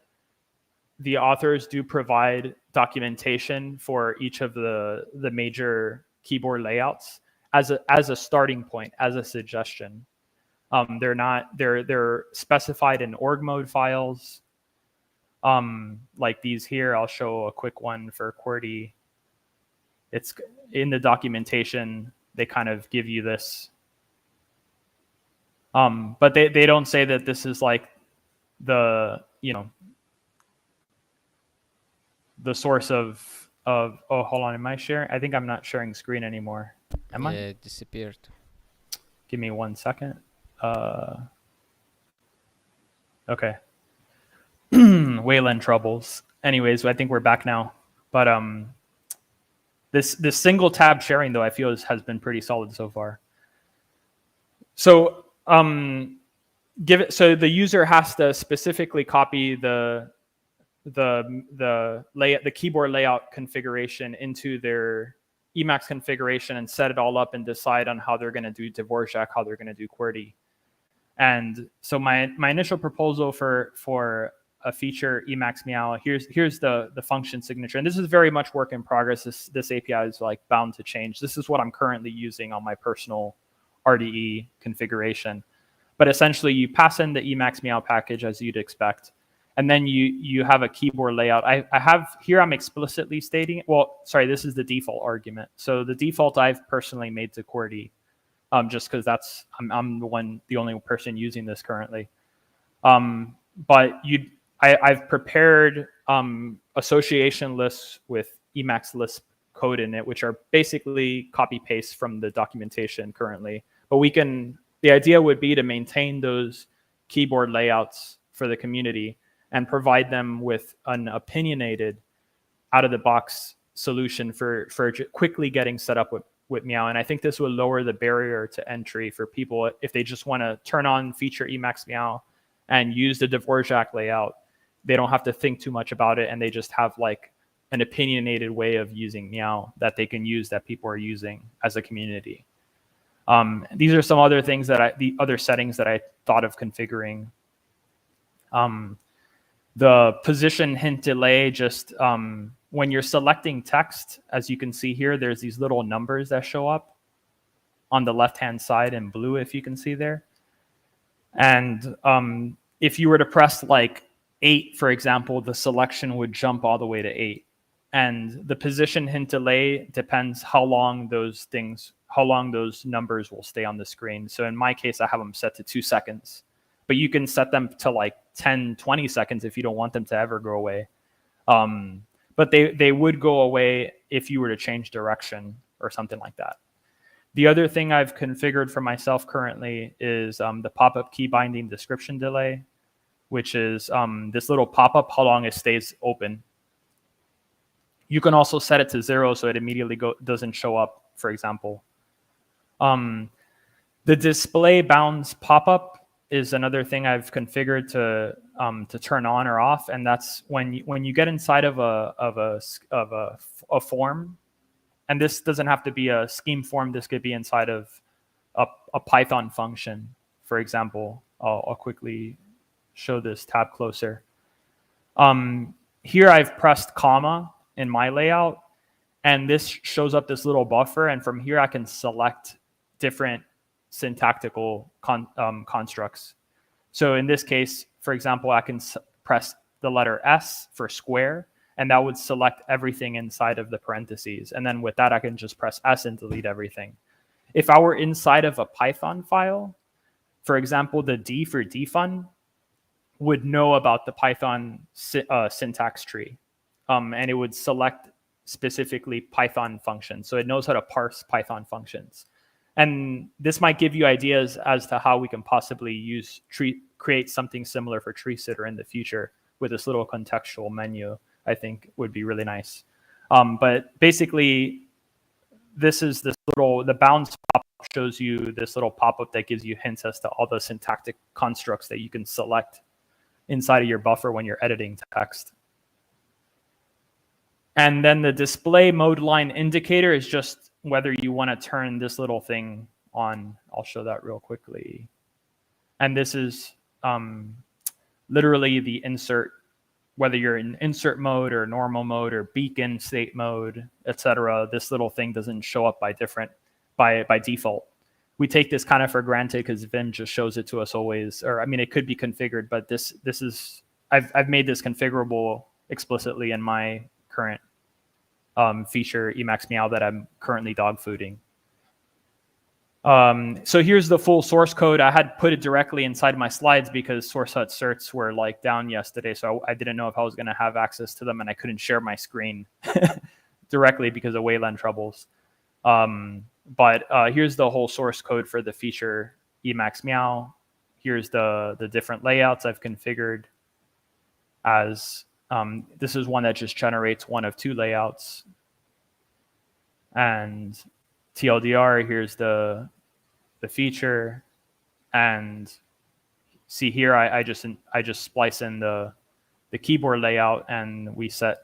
the authors do provide documentation for each of the major keyboard layouts as a starting point, as a suggestion. They're specified in org mode files. Like these here, I'll show a quick one for QWERTY. It's in the documentation, they kind of give you this. But they don't say that this is like the source of oh, hold on, am I sharing? I think I'm not sharing screen anymore. Am I? Yeah, it disappeared. Give me 1 second. Okay. Wayland troubles. Anyways, I think we're back now. But this single tab sharing though, I feel has been pretty solid so far. So so the user has to specifically copy the keyboard layout configuration into their Emacs configuration and set it all up and decide on how they're going to do Dvorak, how they're going to do QWERTY. And so my initial proposal for a feature Emacs Meow, here's the function signature. And this is very much work in progress. This API is like bound to change. This is what I'm currently using on my personal RDE configuration. But essentially you pass in the Emacs Meow package as you'd expect. And then you have a keyboard layout. I have here, I'm explicitly stating, well, sorry, this is the default argument. So the default I've personally made to QWERTY, just because I'm the only person using this currently. But I've prepared association lists with Emacs Lisp code in it, which are basically copy paste from the documentation currently. But the idea would be to maintain those keyboard layouts for the community and provide them with an opinionated, out-of-the-box solution for quickly getting set up with Meow. And I think this would lower the barrier to entry for people if they just want to turn on feature Emacs Meow and use the Dvorak layout. They don't have to think too much about it, and they just have like an opinionated way of using Meow that they can use, that people are using as a community. These are some other things the other settings that I thought of configuring. The position hint delay, just when you're selecting text, as you can see here, there's these little numbers that show up on the left-hand side in blue, if you can see there. And if you were to press like 8, for example, the selection would jump all the way to 8. And the position hint delay depends how long those numbers will stay on the screen. So in my case, I have them set to 2 seconds. But you can set them to like 10, 20 seconds if you don't want them to ever go away. But they would go away if you were to change direction or something like that. The other thing I've configured for myself currently is the pop-up key binding description delay, which is this little pop-up, how long it stays open. You can also set it to 0 so it immediately doesn't show up, for example. The display bounds pop-up is another thing I've configured to turn on or off, and that's when you get inside of a form, and this doesn't have to be a scheme form. This could be inside of a Python function, for example. I'll quickly show this tab closer. Here I've pressed comma in my layout, and this shows up this little buffer, and from here I can select different syntactical constructs. So in this case, for example, I can press the letter S for square, and that would select everything inside of the parentheses. And then with that, I can just press S and delete everything. If I were inside of a Python file, for example, the D for defun would know about the Python syntax tree. And it would select specifically Python functions. So it knows how to parse Python functions. And this might give you ideas as to how we can possibly create something similar for tree sitter in the future with this little contextual menu. I think would be really nice. But basically, the bounds pop-up shows you this little pop-up that gives you hints as to all the syntactic constructs that you can select inside of your buffer when you're editing text. And then the display mode line indicator is just whether you want to turn this little thing on. I'll show that real quickly. And this is literally the insert, whether you're in insert mode or normal mode or beacon state mode, etc. This little thing doesn't show up by default. We take this kind of for granted because Vim just shows it to us always. Or I mean, it could be configured, but this is I've made this configurable explicitly in my current feature Emacs Meow that I'm currently dog fooding. So here's the full source code. I had put it directly inside my slides because Source Hut certs were like down yesterday, so I didn't know if I was going to have access to them, and I couldn't share my screen directly because of Wayland troubles. But here's the whole source code for the feature Emacs Meow. Here's the different layouts I've configured as this is one that just generates one of 2 layouts. And TLDR, here's the feature. And see here, I just splice in the keyboard layout, and we set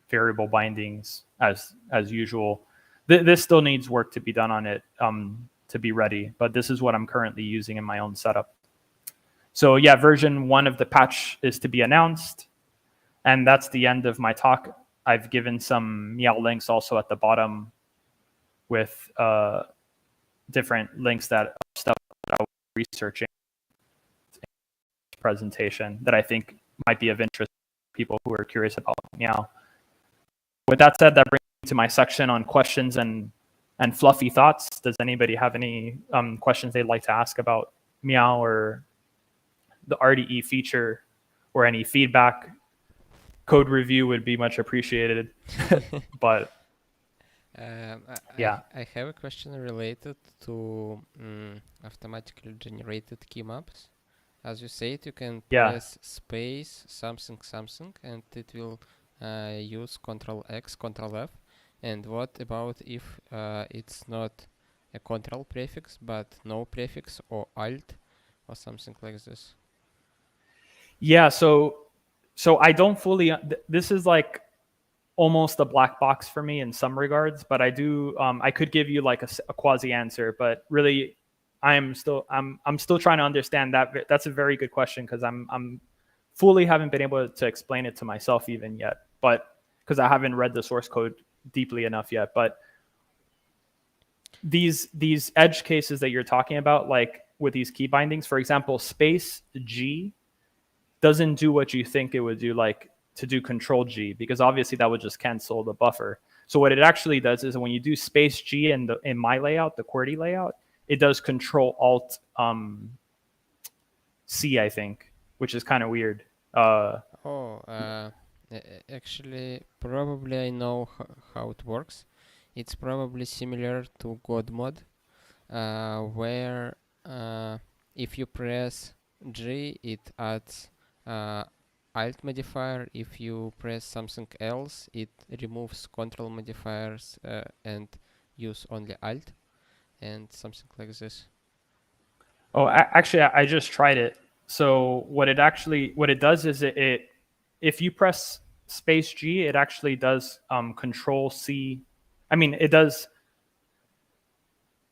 variable bindings as usual. This still needs work to be done on it to be ready, but this is what I'm currently using in my own setup. So yeah, version 1 of the patch is to be announced. And that's the end of my talk. I've given some Meow links also at the bottom with different links that stuff that I was researching in the presentation that I think might be of interest to people who are curious about Meow. With that said, that brings me to my section on questions and fluffy thoughts. Does anybody have any questions they'd like to ask about Meow or the RDE feature, or any feedback code review would be much appreciated. But yeah. I have a question related to automatically generated key maps. As you said, you can press space something something, and it will use Control X, Control F. And what about if it's not a control prefix, but no prefix or alt or something like this? Yeah, so I don't fully. This is like almost a black box for me in some regards, but I do. I could give you like a quasi answer, but really, I'm still trying to understand that. That's a very good question because I'm fully haven't been able to explain it to myself even yet, but because I haven't read the source code deeply enough yet. But these edge cases that you're talking about, like with these key bindings, for example, space G doesn't do what you think it would do, like to do Control G, because obviously that would just cancel the buffer. So what it actually does is when you do space G in my layout, the QWERTY layout, it does Control Alt C, I think, which is kind of weird. Actually, probably I know how it works. It's probably similar to God mode, where if you press G, it adds alt modifier. If you press something else, it removes control modifiers and use only alt and something like this. Oh, actually, I just tried it. So what it does is it if you press space G, it actually does Control C. I mean, it does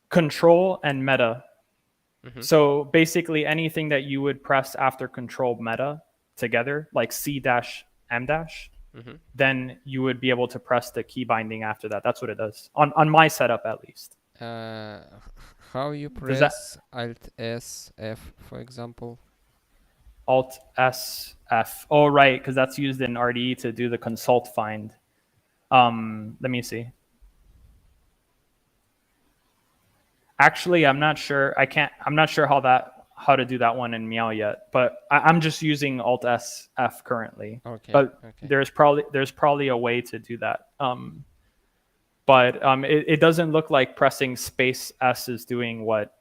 Control and Meta. Mm-hmm. So basically, anything that you would press after Control Meta together, like C-M-, mm-hmm. then you would be able to press the key binding after that. That's what it does on my setup, at least. How you press Alt S F, for example? Alt S F. Oh, right, because that's used in RDE to do the consult find. Let me see. Actually, I'm not sure. I'm not sure how to do that one in Meow yet. But I'm just using Alt S F currently. Okay. But there's probably a way to do that. But it doesn't look like pressing space S is doing what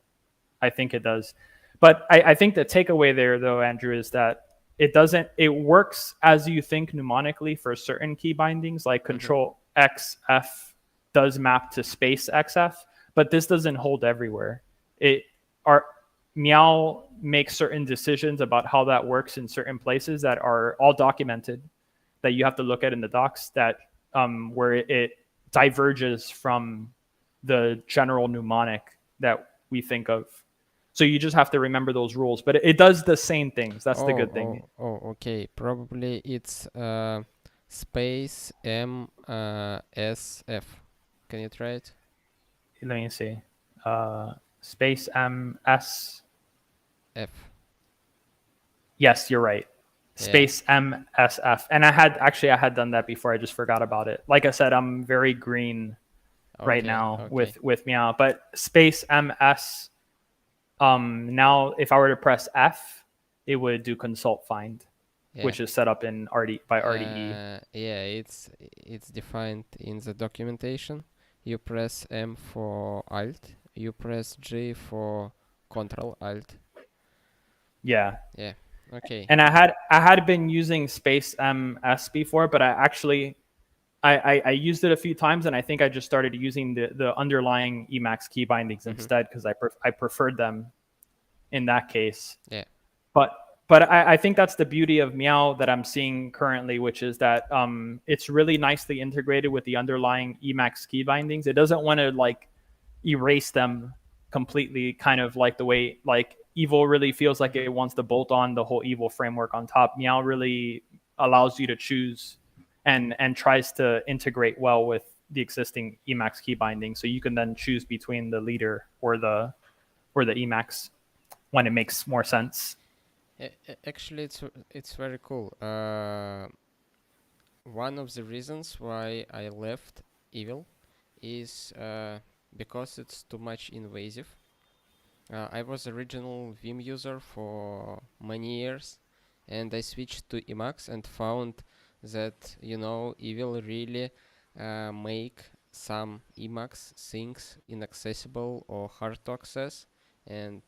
I think it does. But I think the takeaway there, though, Andrew, is that it works as you think mnemonically for certain key bindings, like Control X F does map to space XF, but this doesn't hold everywhere. Meow makes certain decisions about how that works in certain places that are all documented, that you have to look at in the docs, that where it diverges from the general mnemonic that we think of. So you just have to remember those rules, but it does the same things. That's the good thing. Okay. Probably it's space M S F. Can you try it? Let me see. Space M S F. Yes, you're right. Space M S F. And I had done that before. I just forgot about it. Like I said, I'm very green right now with Meow. But space MS. Now, if I were to press F, it would do consult find, which is set up in by RDE. It's defined in the documentation. You press M for Alt. You press G for Control Alt. Yeah. Okay. And I had been using space MS before, but I used it a few times, and I think I just started using the underlying Emacs key bindings instead, because I preferred them in that case. Yeah. But I think that's the beauty of Meow that I'm seeing currently, which is that it's really nicely integrated with the underlying Emacs key bindings. It doesn't want to like erase them completely, kind of like the way like Evil really feels like it wants to bolt on the whole Evil framework on top. Meow really allows you to choose and tries to integrate well with the existing Emacs key binding. So you can then choose between the leader or the Emacs when it makes more sense. Actually, it's very cool. One of the reasons why I left Evil is because it's too much invasive. I was original Vim user for many years, and I switched to Emacs and found that, you know, evil really make some emacs things inaccessible or hard to access, and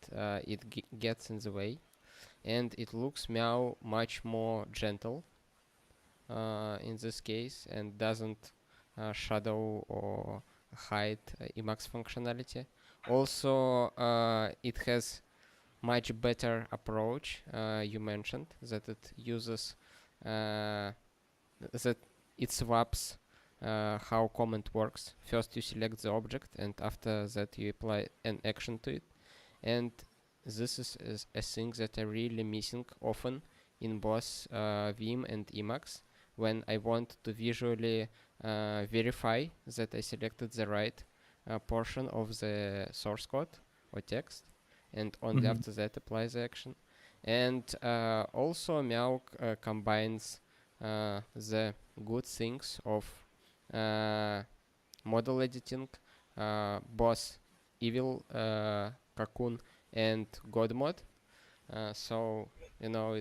it gets in the way. And it looks meow much more gentle in this case, and doesn't shadow or hide emacs functionality. Also, it has much better approach. You mentioned that it uses that it swaps how comment works. First you select the object, and after that you apply an action to it. And this is a thing that I really missing often in both Vim and Emacs, when I want to visually verify that I selected the right portion of the source code or text, and only after that apply the action. And also Meow combines the good things of model editing, both evil cocoon and god mode. So, you know,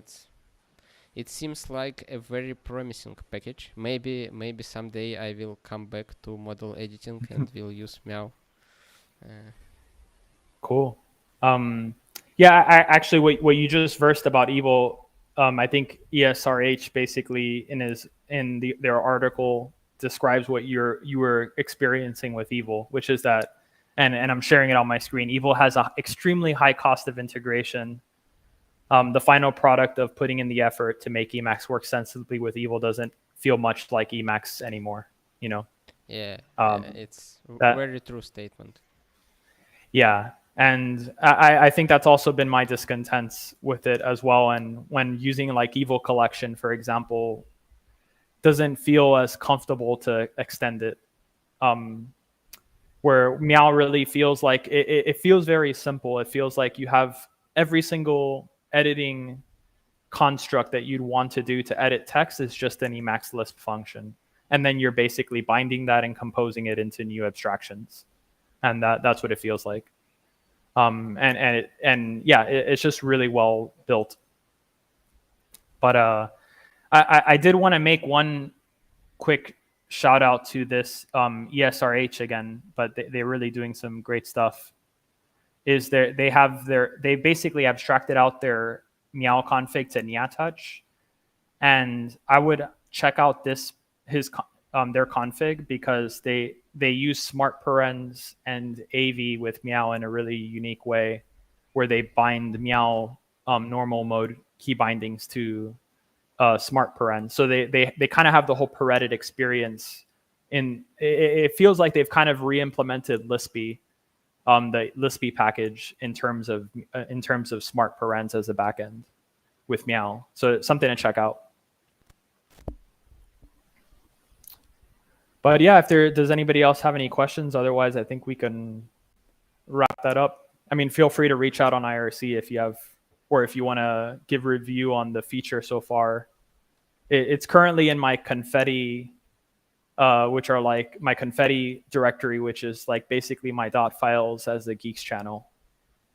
it seems like a very promising package. Maybe someday I will come back to model editing and will use Meow. Cool. Yeah, I actually what you just versed about evil, I think ESRH basically their article describes what you were experiencing with evil, which is that, and I'm sharing it on my screen. Evil has an extremely high cost of integration. The final product of putting in the effort to make Emacs work sensibly with evil doesn't feel much like Emacs anymore. You know. Yeah, it's very true statement. Yeah. And I think that's also been my discontent with it as well. And when using like Evil Collection, for example, doesn't feel as comfortable to extend it. Where Meow really feels like it feels very simple. It feels like you have every single editing construct that you'd want to do to edit text is just an Emacs Lisp function. And then you're basically binding that and composing it into new abstractions. And that's what it feels like. It's just really well built. But I did want to make one quick shout out to this ESRH again, but they're really doing some great stuff. They basically abstracted out their Meow config to Niatouch, and I would check out their config, because they use smart parens and AV with Meow in a really unique way, where they bind Meow normal mode key bindings to smart paren. So they kind of have the whole paretted experience. It feels like they've kind of re-implemented Lispy, the Lispy package in terms of smart parens as a backend with Meow. So it's something to check out. But yeah, does anybody else have any questions? Otherwise, I think we can wrap that up. I mean, feel free to reach out on IRC if you have, or if you want to give a review on the feature so far. It's currently in my confetti, which are like my confetti directory, which is like basically my dot files as the Geeks channel.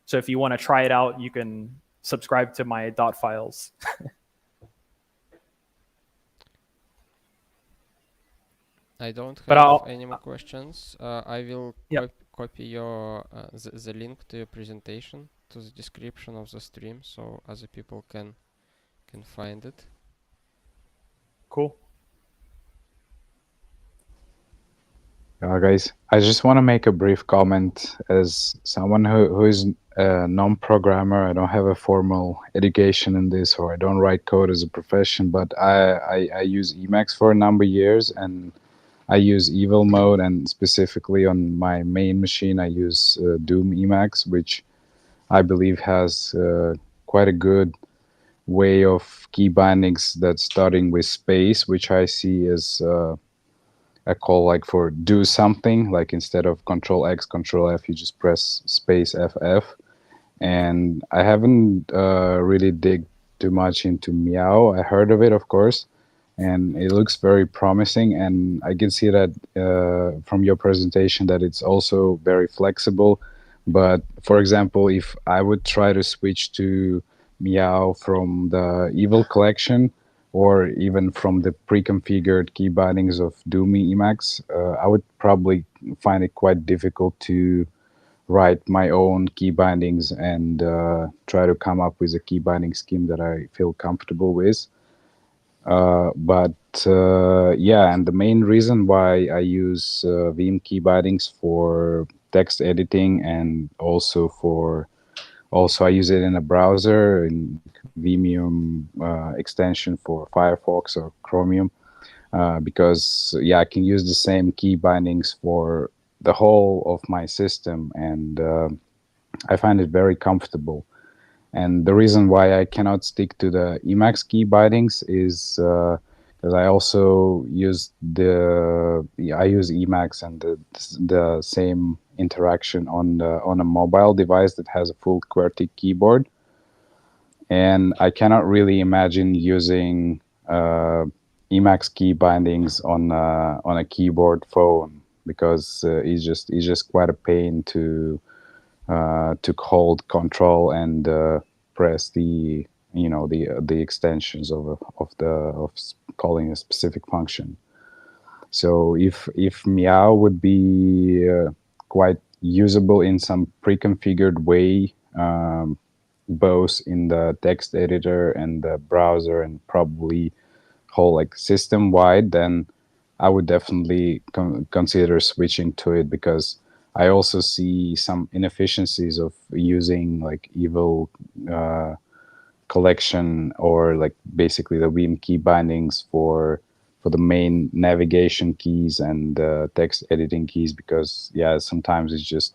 So if you want to try it out, you can subscribe to my dot files. I don't have any more questions. I will copy your the link to your presentation to the description of the stream, so other people can find it. Cool. Guys, I just want to make a brief comment. As someone who is a non-programmer, I don't have a formal education in this, or I don't write code as a profession, but I use Emacs for a number of years, and I use evil mode, and specifically on my main machine, I use Doom Emacs, which I believe has quite a good way of key bindings that's starting with space, which I see as a call like for do something, like instead of Control X, Control F, you just press space FF. And I haven't really dig too much into Meow. I heard of it, of course, and it looks very promising. And I can see that from your presentation that it's also very flexible. But for example, if I would try to switch to Meow from the Evil collection, or even from the pre-configured key bindings of Doomy Emacs, I would probably find it quite difficult to write my own key bindings and try to come up with a key binding scheme that I feel comfortable with. Yeah, and the main reason why I use Vim key bindings for text editing and also I use it in a browser in Vimium extension for Firefox or Chromium because yeah, I can use the same key bindings for the whole of my system, and I find it very comfortable. And the reason why I cannot stick to the Emacs key bindings is because I also use I use Emacs and the same interaction on a mobile device that has a full QWERTY keyboard, and I cannot really imagine using Emacs key bindings on a keyboard phone because it's just quite a pain to hold control and press the the extensions of calling a specific function. So if meow would be quite usable in some pre-configured way, both in the text editor and the browser and probably whole like system wide, then I would definitely consider switching to it, because I also see some inefficiencies of using like evil collection or like basically the Vim key bindings for the main navigation keys and text editing keys, because yeah, sometimes it's just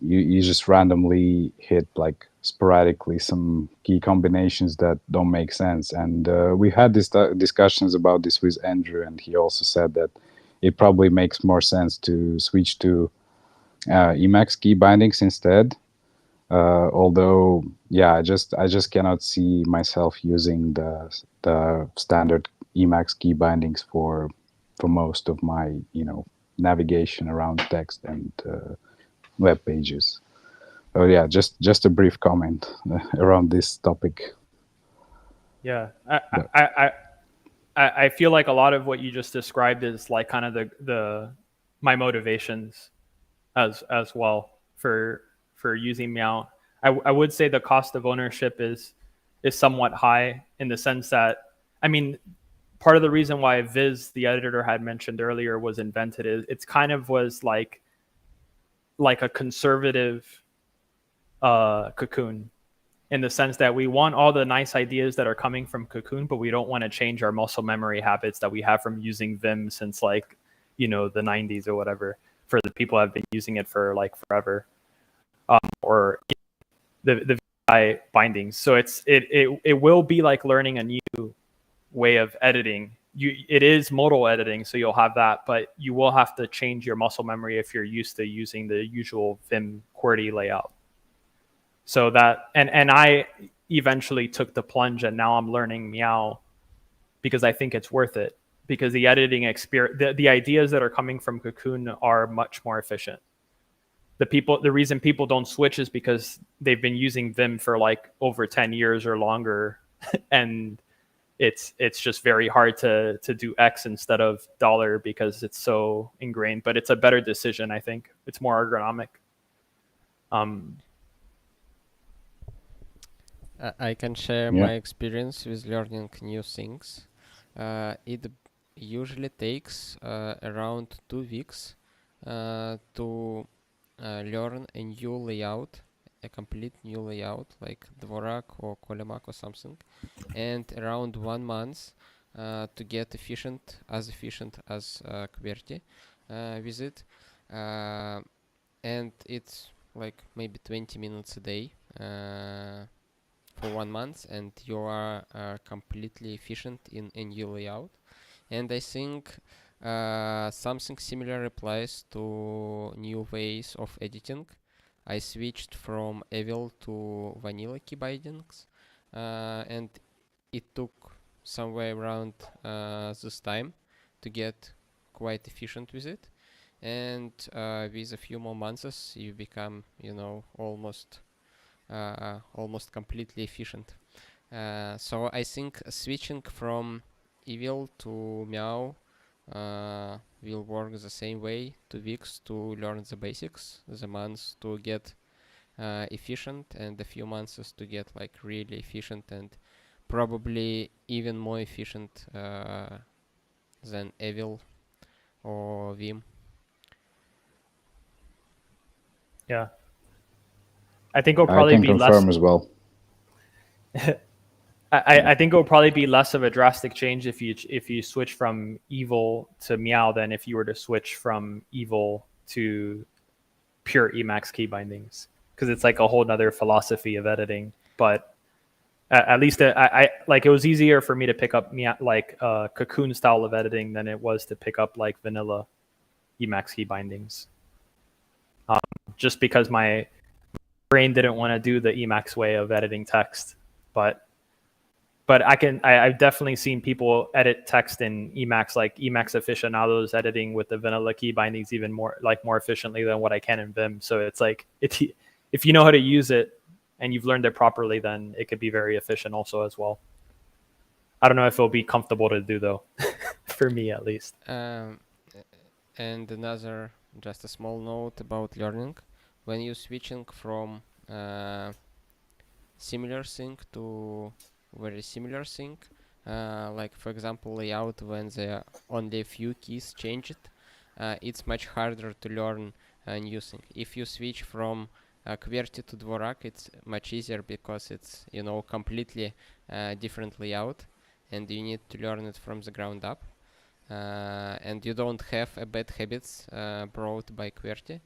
you just randomly hit like sporadically some key combinations that don't make sense. And we had this discussions about this with Andrew, and he also said that it probably makes more sense to switch to Emacs key bindings instead. Although, yeah, I just cannot see myself using the standard Emacs key bindings for most of my navigation around text and web pages. Oh yeah, just a brief comment around this topic. Yeah, But, I feel like a lot of what you just described is like kind of my motivations as well for using Meow. I would say the cost of ownership is somewhat high, in the sense that, I mean, part of the reason why Viz, the editor, had mentioned earlier, was invented is it's kind of was like a conservative Cocoon, in the sense that we want all the nice ideas that are coming from Cocoon, but we don't want to change our muscle memory habits that we have from using Vim since like, the 90s or whatever, for the people who have been using it for like forever, or the VI bindings. So it will be like learning a new way of editing. It is modal editing, so you'll have that, but you will have to change your muscle memory if you're used to using the usual Vim QWERTY layout. So that, and I eventually took the plunge, and now I'm learning Meow because I think it's worth it, because the editing experience, the ideas that are coming from Cocoon are much more efficient. The reason people don't switch is because they've been using Vim for like over 10 years or longer, and it's just very hard to do X instead of $, because it's so ingrained. But it's a better decision, I think. It's more ergonomic. I can share my experience with learning new things. It usually takes around 2 weeks to learn a new layout, a complete new layout like Dvorak or Kolemak or something, and around 1 month to get efficient as QWERTY with it. And it's like maybe 20 minutes a day for 1 month, and you are completely efficient in a new layout. And I think something similar applies to new ways of editing. I switched from Evil to vanilla key bindings, and it took somewhere around this time to get quite efficient with it. And with a few more months, you become, almost completely efficient. So I think switching from evil to meow will work the same way to Wix to learn the basics, the months to get efficient, and a few months to get like really efficient and probably even more efficient than evil or Vim. Yeah. I think it'll I probably can be less. confirm as well. I think it'll probably be less of a drastic change if you switch from evil to meow than if you were to switch from evil to pure emacs key bindings, because it's like a whole nother philosophy of editing. But at least I like, it was easier for me to pick up like cocoon style of editing than it was to pick up like vanilla emacs key bindings, just because my brain didn't want to do the emacs way of editing text. But I've definitely seen people edit text in Emacs, like Emacs aficionados editing with the vanilla key bindings even more efficiently than what I can in Vim. So it's like, if you know how to use it and you've learned it properly, then it could be very efficient also as well. I don't know if it'll be comfortable to do though, for me at least. And another, just a small note about learning. When you're switching from similar thing to very similar thing, like for example layout, when there are only a few keys changed, it's much harder to learn a new thing. If you switch from QWERTY to Dvorak, it's much easier because it's, you know, completely different layout and you need to learn it from the ground up, and you don't have bad habits brought by QWERTY.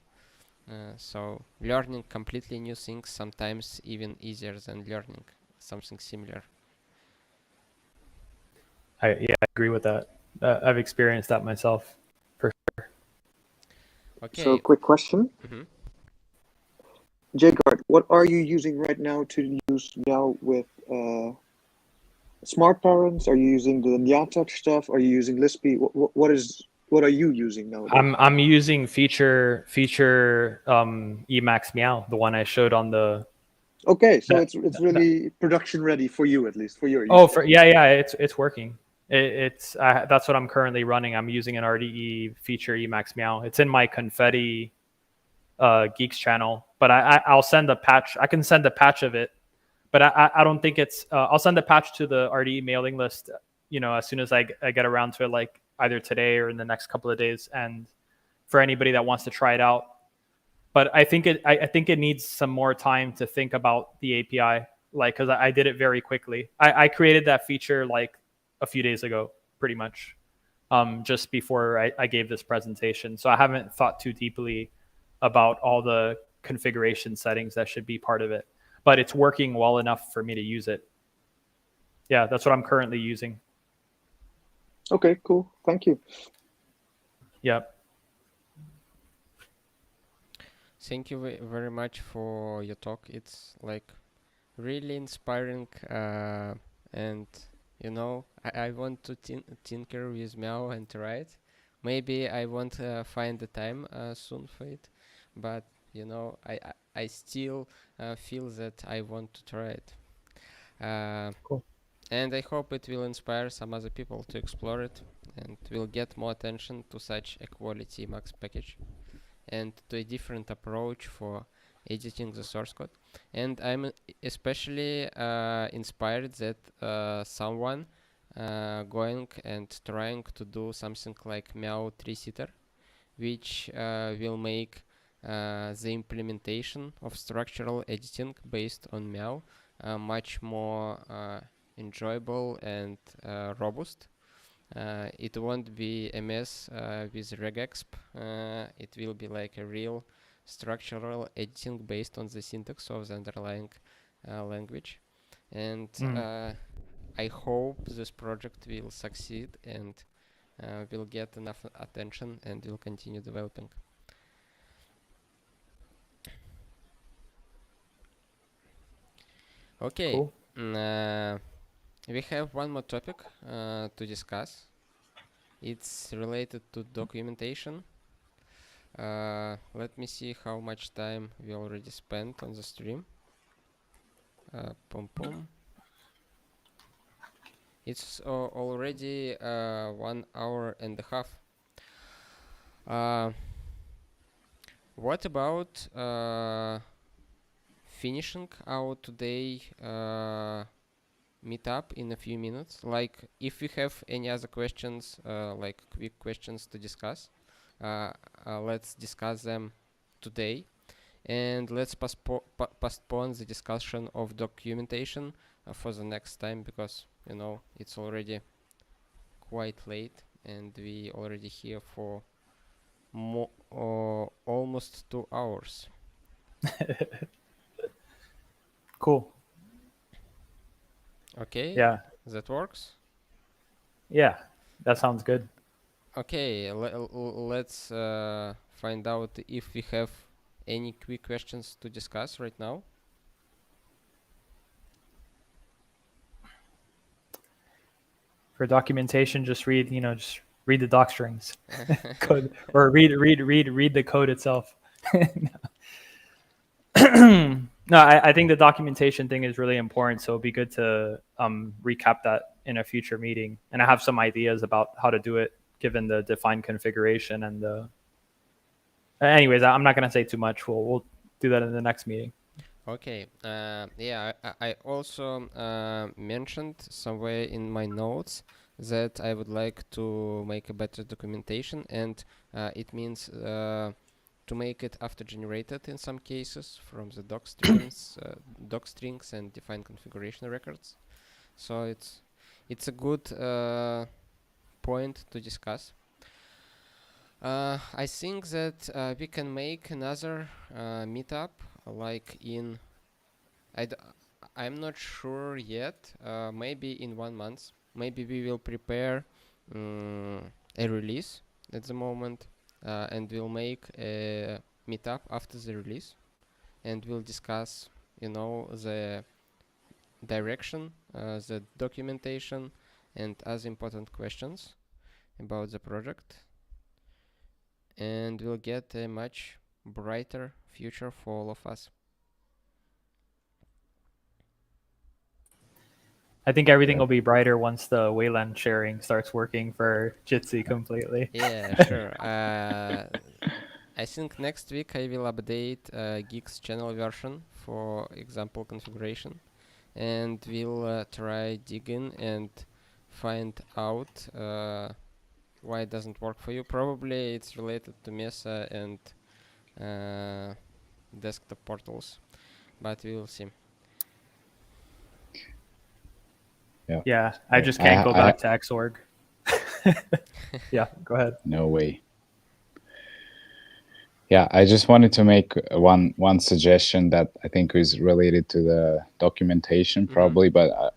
So learning completely new things sometimes even easier than learning something similar. I agree with that. I've experienced that myself. Okay. So, quick question. Mhm. Jgard, what are you using right now to use Meow with smart parents? Are you using the Nyata stuff? Are you using Lispy? What are you using nowadays? I'm using feature Emacs Meow, the one I showed on the. Okay, so it's really production ready for you, at least for your use. Oh, it's working. It's that's what I'm currently running. I'm using an RDE feature Emacs Meow. It's in my confetti geeks channel, but I'll send a patch. I can send a patch of it, but I don't think it's. I'll send a patch to the RDE mailing list, you know, as soon as I get around to it, like either today or in the next couple of days, and for anybody that wants to try it out. But I think it needs some more time to think about the API, like, because I did it very quickly. I created that feature like a few days ago, pretty much, just before I gave this presentation. So I haven't thought too deeply about all the configuration settings that should be part of it, but it's working well enough for me to use it. Yeah, that's what I'm currently using. Okay, cool. Thank you. Yep. Thank you very much for your talk. It's like really inspiring, and you know, I want to tinker with Meow and try it. Maybe I won't find the time soon for it, but you know, I still feel that I want to try it. Cool. And I hope it will inspire some other people to explore it and will get more attention to such a quality Emacs package and to a different approach for editing the source code. And I'm especially inspired that someone going and trying to do something like Meow 3-seater, which will make the implementation of structural editing based on Meow much more enjoyable and robust. It won't be a mess with regexp. It will be like a real structural editing based on the syntax of the underlying language. And I hope this project will succeed and will get enough attention and will continue developing. Okay. Cool. We have one more topic to discuss. It's related to documentation. Let me see how much time we already spent on the stream. Pum pum. It's already 1 hour and a half. What about finishing our today meetup in a few minutes? Like, if we have any other questions, like quick questions to discuss, let's discuss them today, and let's postpone the discussion of documentation for the next time, because it's already quite late and we already here for almost 2 hours. Cool. Okay. Yeah. That works. Yeah, that sounds good. Okay, let's find out if we have any quick questions to discuss right now. For documentation, just read the doc strings, code, or read the code itself. No, I think the documentation thing is really important. So it'd be good to recap that in a future meeting. And I have some ideas about how to do it given the defined configuration and the. Anyways, I'm not gonna say too much. We'll do that in the next meeting. Okay. Yeah, I also mentioned somewhere in my notes that I would like to make a better documentation, and it means to make it after generated in some cases from the doc strings and define configuration records. So it's a good point to discuss. I think that we can make another meetup like in I'm not sure yet. Maybe in 1 month. Maybe we will prepare a release at the moment, and we'll make a meetup after the release, and we'll discuss, the direction, the documentation, and other important questions about the project, and we'll get a much brighter future for all of us. I think everything will be brighter once the Wayland sharing starts working for Jitsi completely. Yeah, sure. I think next week I will update guix channel version for example configuration, and we'll try dig in and find out why it doesn't work for you. Probably it's related to Mesa and desktop portals, but we will see. Yeah, I just can't go back to Xorg. Yeah, go ahead. No way. Yeah, I just wanted to make one suggestion that I think is related to the documentation, probably, but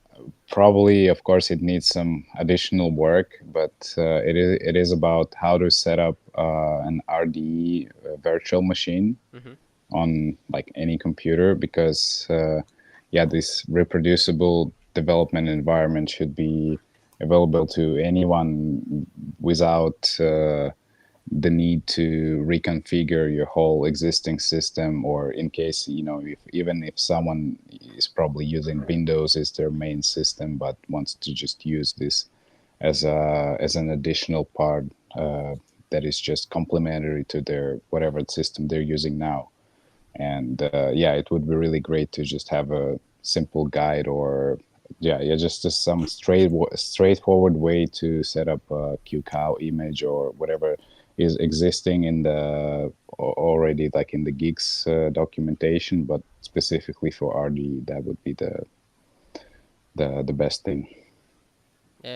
probably, of course, it needs some additional work. But it is about how to set up an RDE virtual machine on like any computer, because this reproducible development environment should be available to anyone without the need to reconfigure your whole existing system, or in case, even if someone is probably using Windows as their main system but wants to just use this as an additional part that is just complementary to their whatever system they're using now. And it would be really great to just have a simple guide, or just some straightforward way to set up a QCOW image or whatever is existing in the already, like in the guix documentation, but specifically for RD. That would be the best thing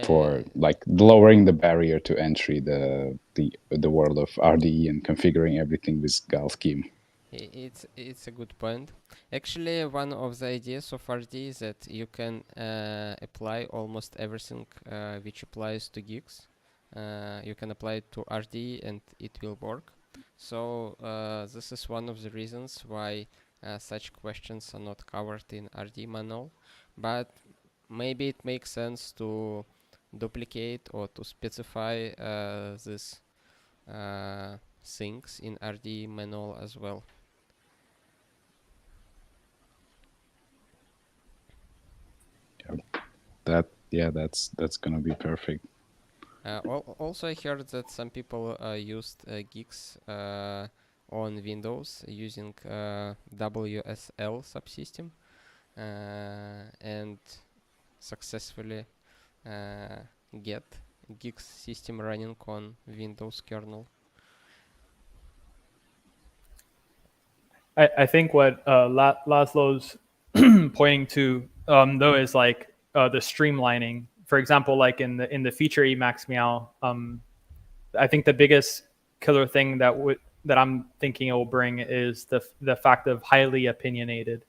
for like lowering the barrier to entry the world of RDE and configuring everything with gal scheme. It's a good point. Actually, one of the ideas of RD is that you can apply almost everything which applies to guix. You can apply it to RD and it will work. So this is one of the reasons why such questions are not covered in RD manual. But maybe it makes sense to duplicate or to specify these things in RD manual as well. That yeah, that's gonna be perfect. Also, I heard that some people used guix on Windows using WSL subsystem and successfully uh, get guix system running on Windows kernel. I think what Laszlo's pointing to though is like the streamlining. For example, like in the feature emacs meow, I think the biggest killer thing that I'm thinking it will bring is the fact of highly opinionated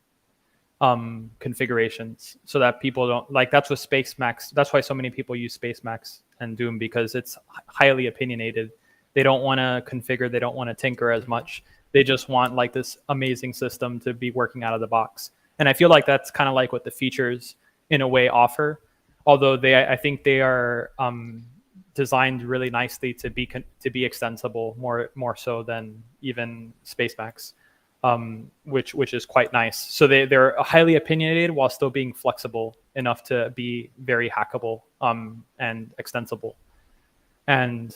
configurations, so that people don't like. That's what Spacemacs. That's why so many people use Spacemacs and Doom, because it's highly opinionated. They don't want to configure. They don't want to tinker as much. They just want like this amazing system to be working out of the box. And I feel like that's kind of like what the features in a way offer. Although I think they are designed really nicely to be extensible more so than even Spacemacs, which is quite nice. So they're highly opinionated while still being flexible enough to be very hackable and extensible. And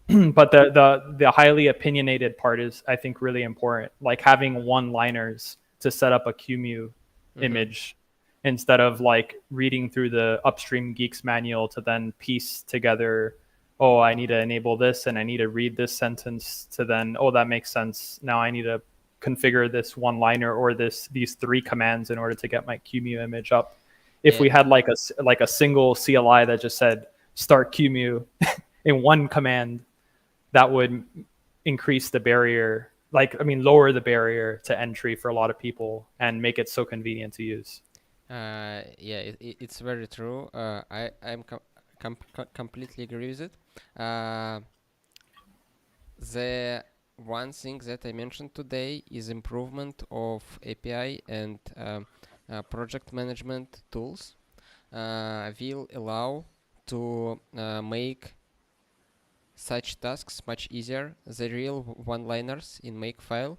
but the highly opinionated part is, I think, really important. Like having one-liners to set up a QEMU image instead of like reading through the upstream guix manual to then piece together, oh, I need to enable this and I need to read this sentence to then, oh, that makes sense. Now I need to configure this one-liner or these three commands in order to get my QEMU image up. If we had like a single CLI that just said start QEMU in one command, that would increase the barrier, lower the barrier to entry for a lot of people and make it so convenient to use. Yeah, it's very true. I'm completely agree with it. The one thing that I mentioned today is improvement of API and project management tools will allow to make such tasks much easier. The real one-liners in Makefile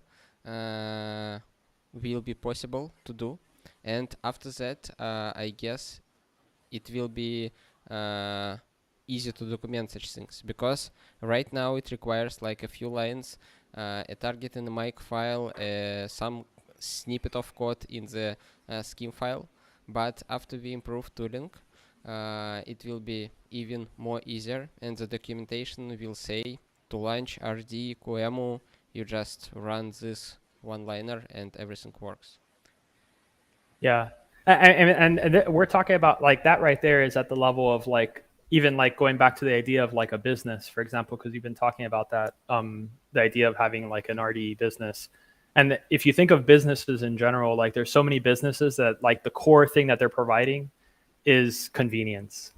will be possible to do, and after that, I guess it will be easy to document such things, because right now it requires like a few lines, a target in the Makefile, some snippet of code in the scheme file. But after we improve tooling, it will be even more easier, and the documentation will say to launch RD QEMU, you just run this one-liner and everything works. Yeah, and we're talking about like that right there is at the level of like even like going back to the idea of like a business, for example, because you've been talking about that, the idea of having like an RDE business. And if you think of businesses in general, like there's so many businesses that like the core thing that they're providing is convenience.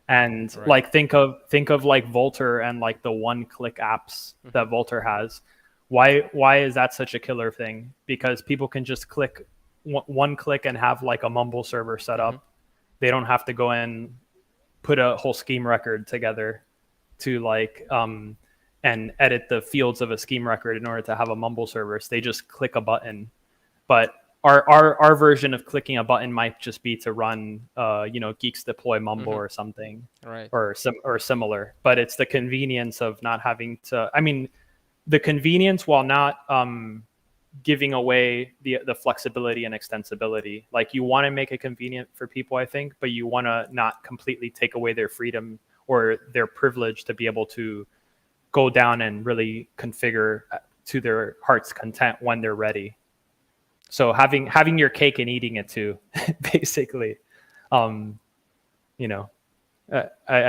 And Right. like think of like Volter and like the one-click apps that Volter has. Why is that such a killer thing? Because people can just click one click and have like a mumble server set up. They don't have to go and put a whole scheme record together to like and edit the fields of a scheme record in order to have a mumble server. So they just click a button. But our version of clicking a button might just be to run guix deploy mumble or something, right, or similar. But it's the convenience of not having to, the convenience while not giving away the flexibility and extensibility. Like you want to make it convenient for people, I think, but you want to not completely take away their freedom or their privilege to be able to go down and really configure to their heart's content when they're ready. So having your cake and eating it too, basically, I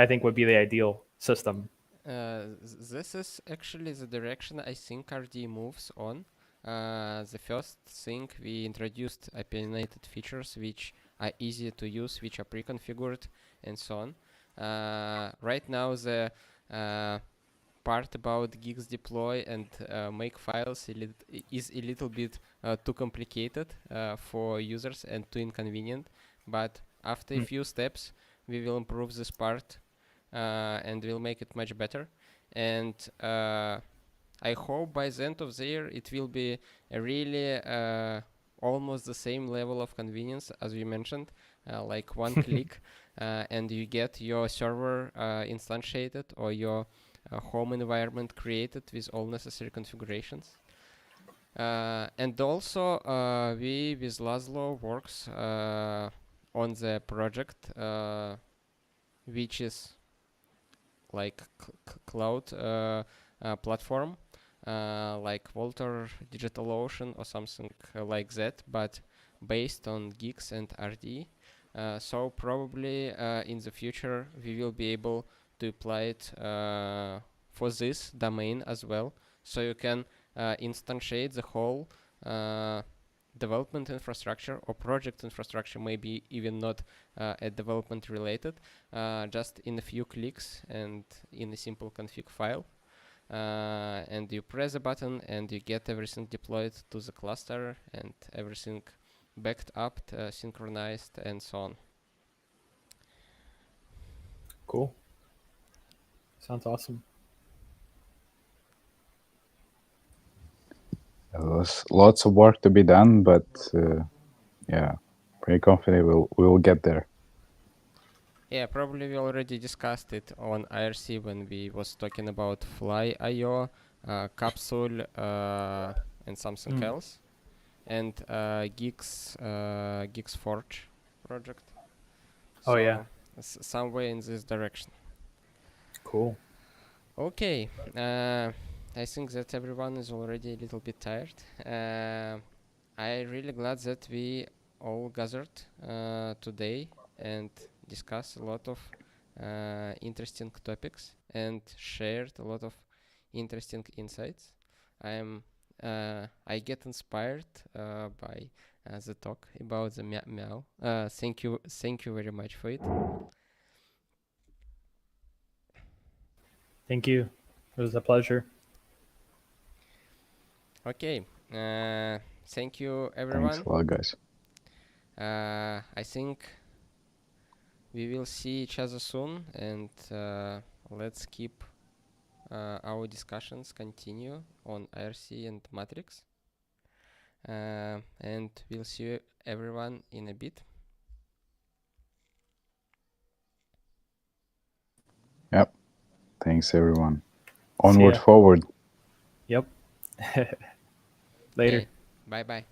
think would be the ideal system. This is actually the direction I think RD moves on. The first thing, we introduced opinionated features which are easy to use, which are pre-configured, and so on. Right now, the part about guix deploy and make files is a little bit too complicated for users and too inconvenient. But after a few steps, we will improve this part and we'll make it much better. And I hope by the end of the year it will be a really almost the same level of convenience as we mentioned, like one click and you get your server instantiated or your home environment created with all necessary configurations. And also we with Laszlo works on the project which is like cloud platform like Walter DigitalOcean or something like that, but based on guix and RD. So probably in the future we will be able to apply it for this domain as well. So you can instantiate the whole development infrastructure or project infrastructure, maybe even not a development related, just in a few clicks and in a simple config file. And you press the button and you get everything deployed to the cluster and everything backed up, synchronized, and so on. Cool. Sounds awesome. There's lots of work to be done, but yeah, pretty confident we'll get there. Yeah, probably we already discussed it on IRC when we was talking about Fly.io, Capsule, and something else, and Guix Forge project. Oh, so yeah. Somewhere in this direction. Cool. Okay, I think that everyone is already a little bit tired. I'm really glad that we all gathered today and discussed a lot of interesting topics and shared a lot of interesting insights. I get inspired by the talk about the meow. Thank you very much for it. Thank you. It was a pleasure. Okay, thank you everyone. Thanks a lot, guys. I think we will see each other soon, and let's keep our discussions continue on IRC and Matrix. And we'll see everyone in a bit. Yep. Thanks, everyone. Onward, forward. Yep. Later. Okay. Bye-bye.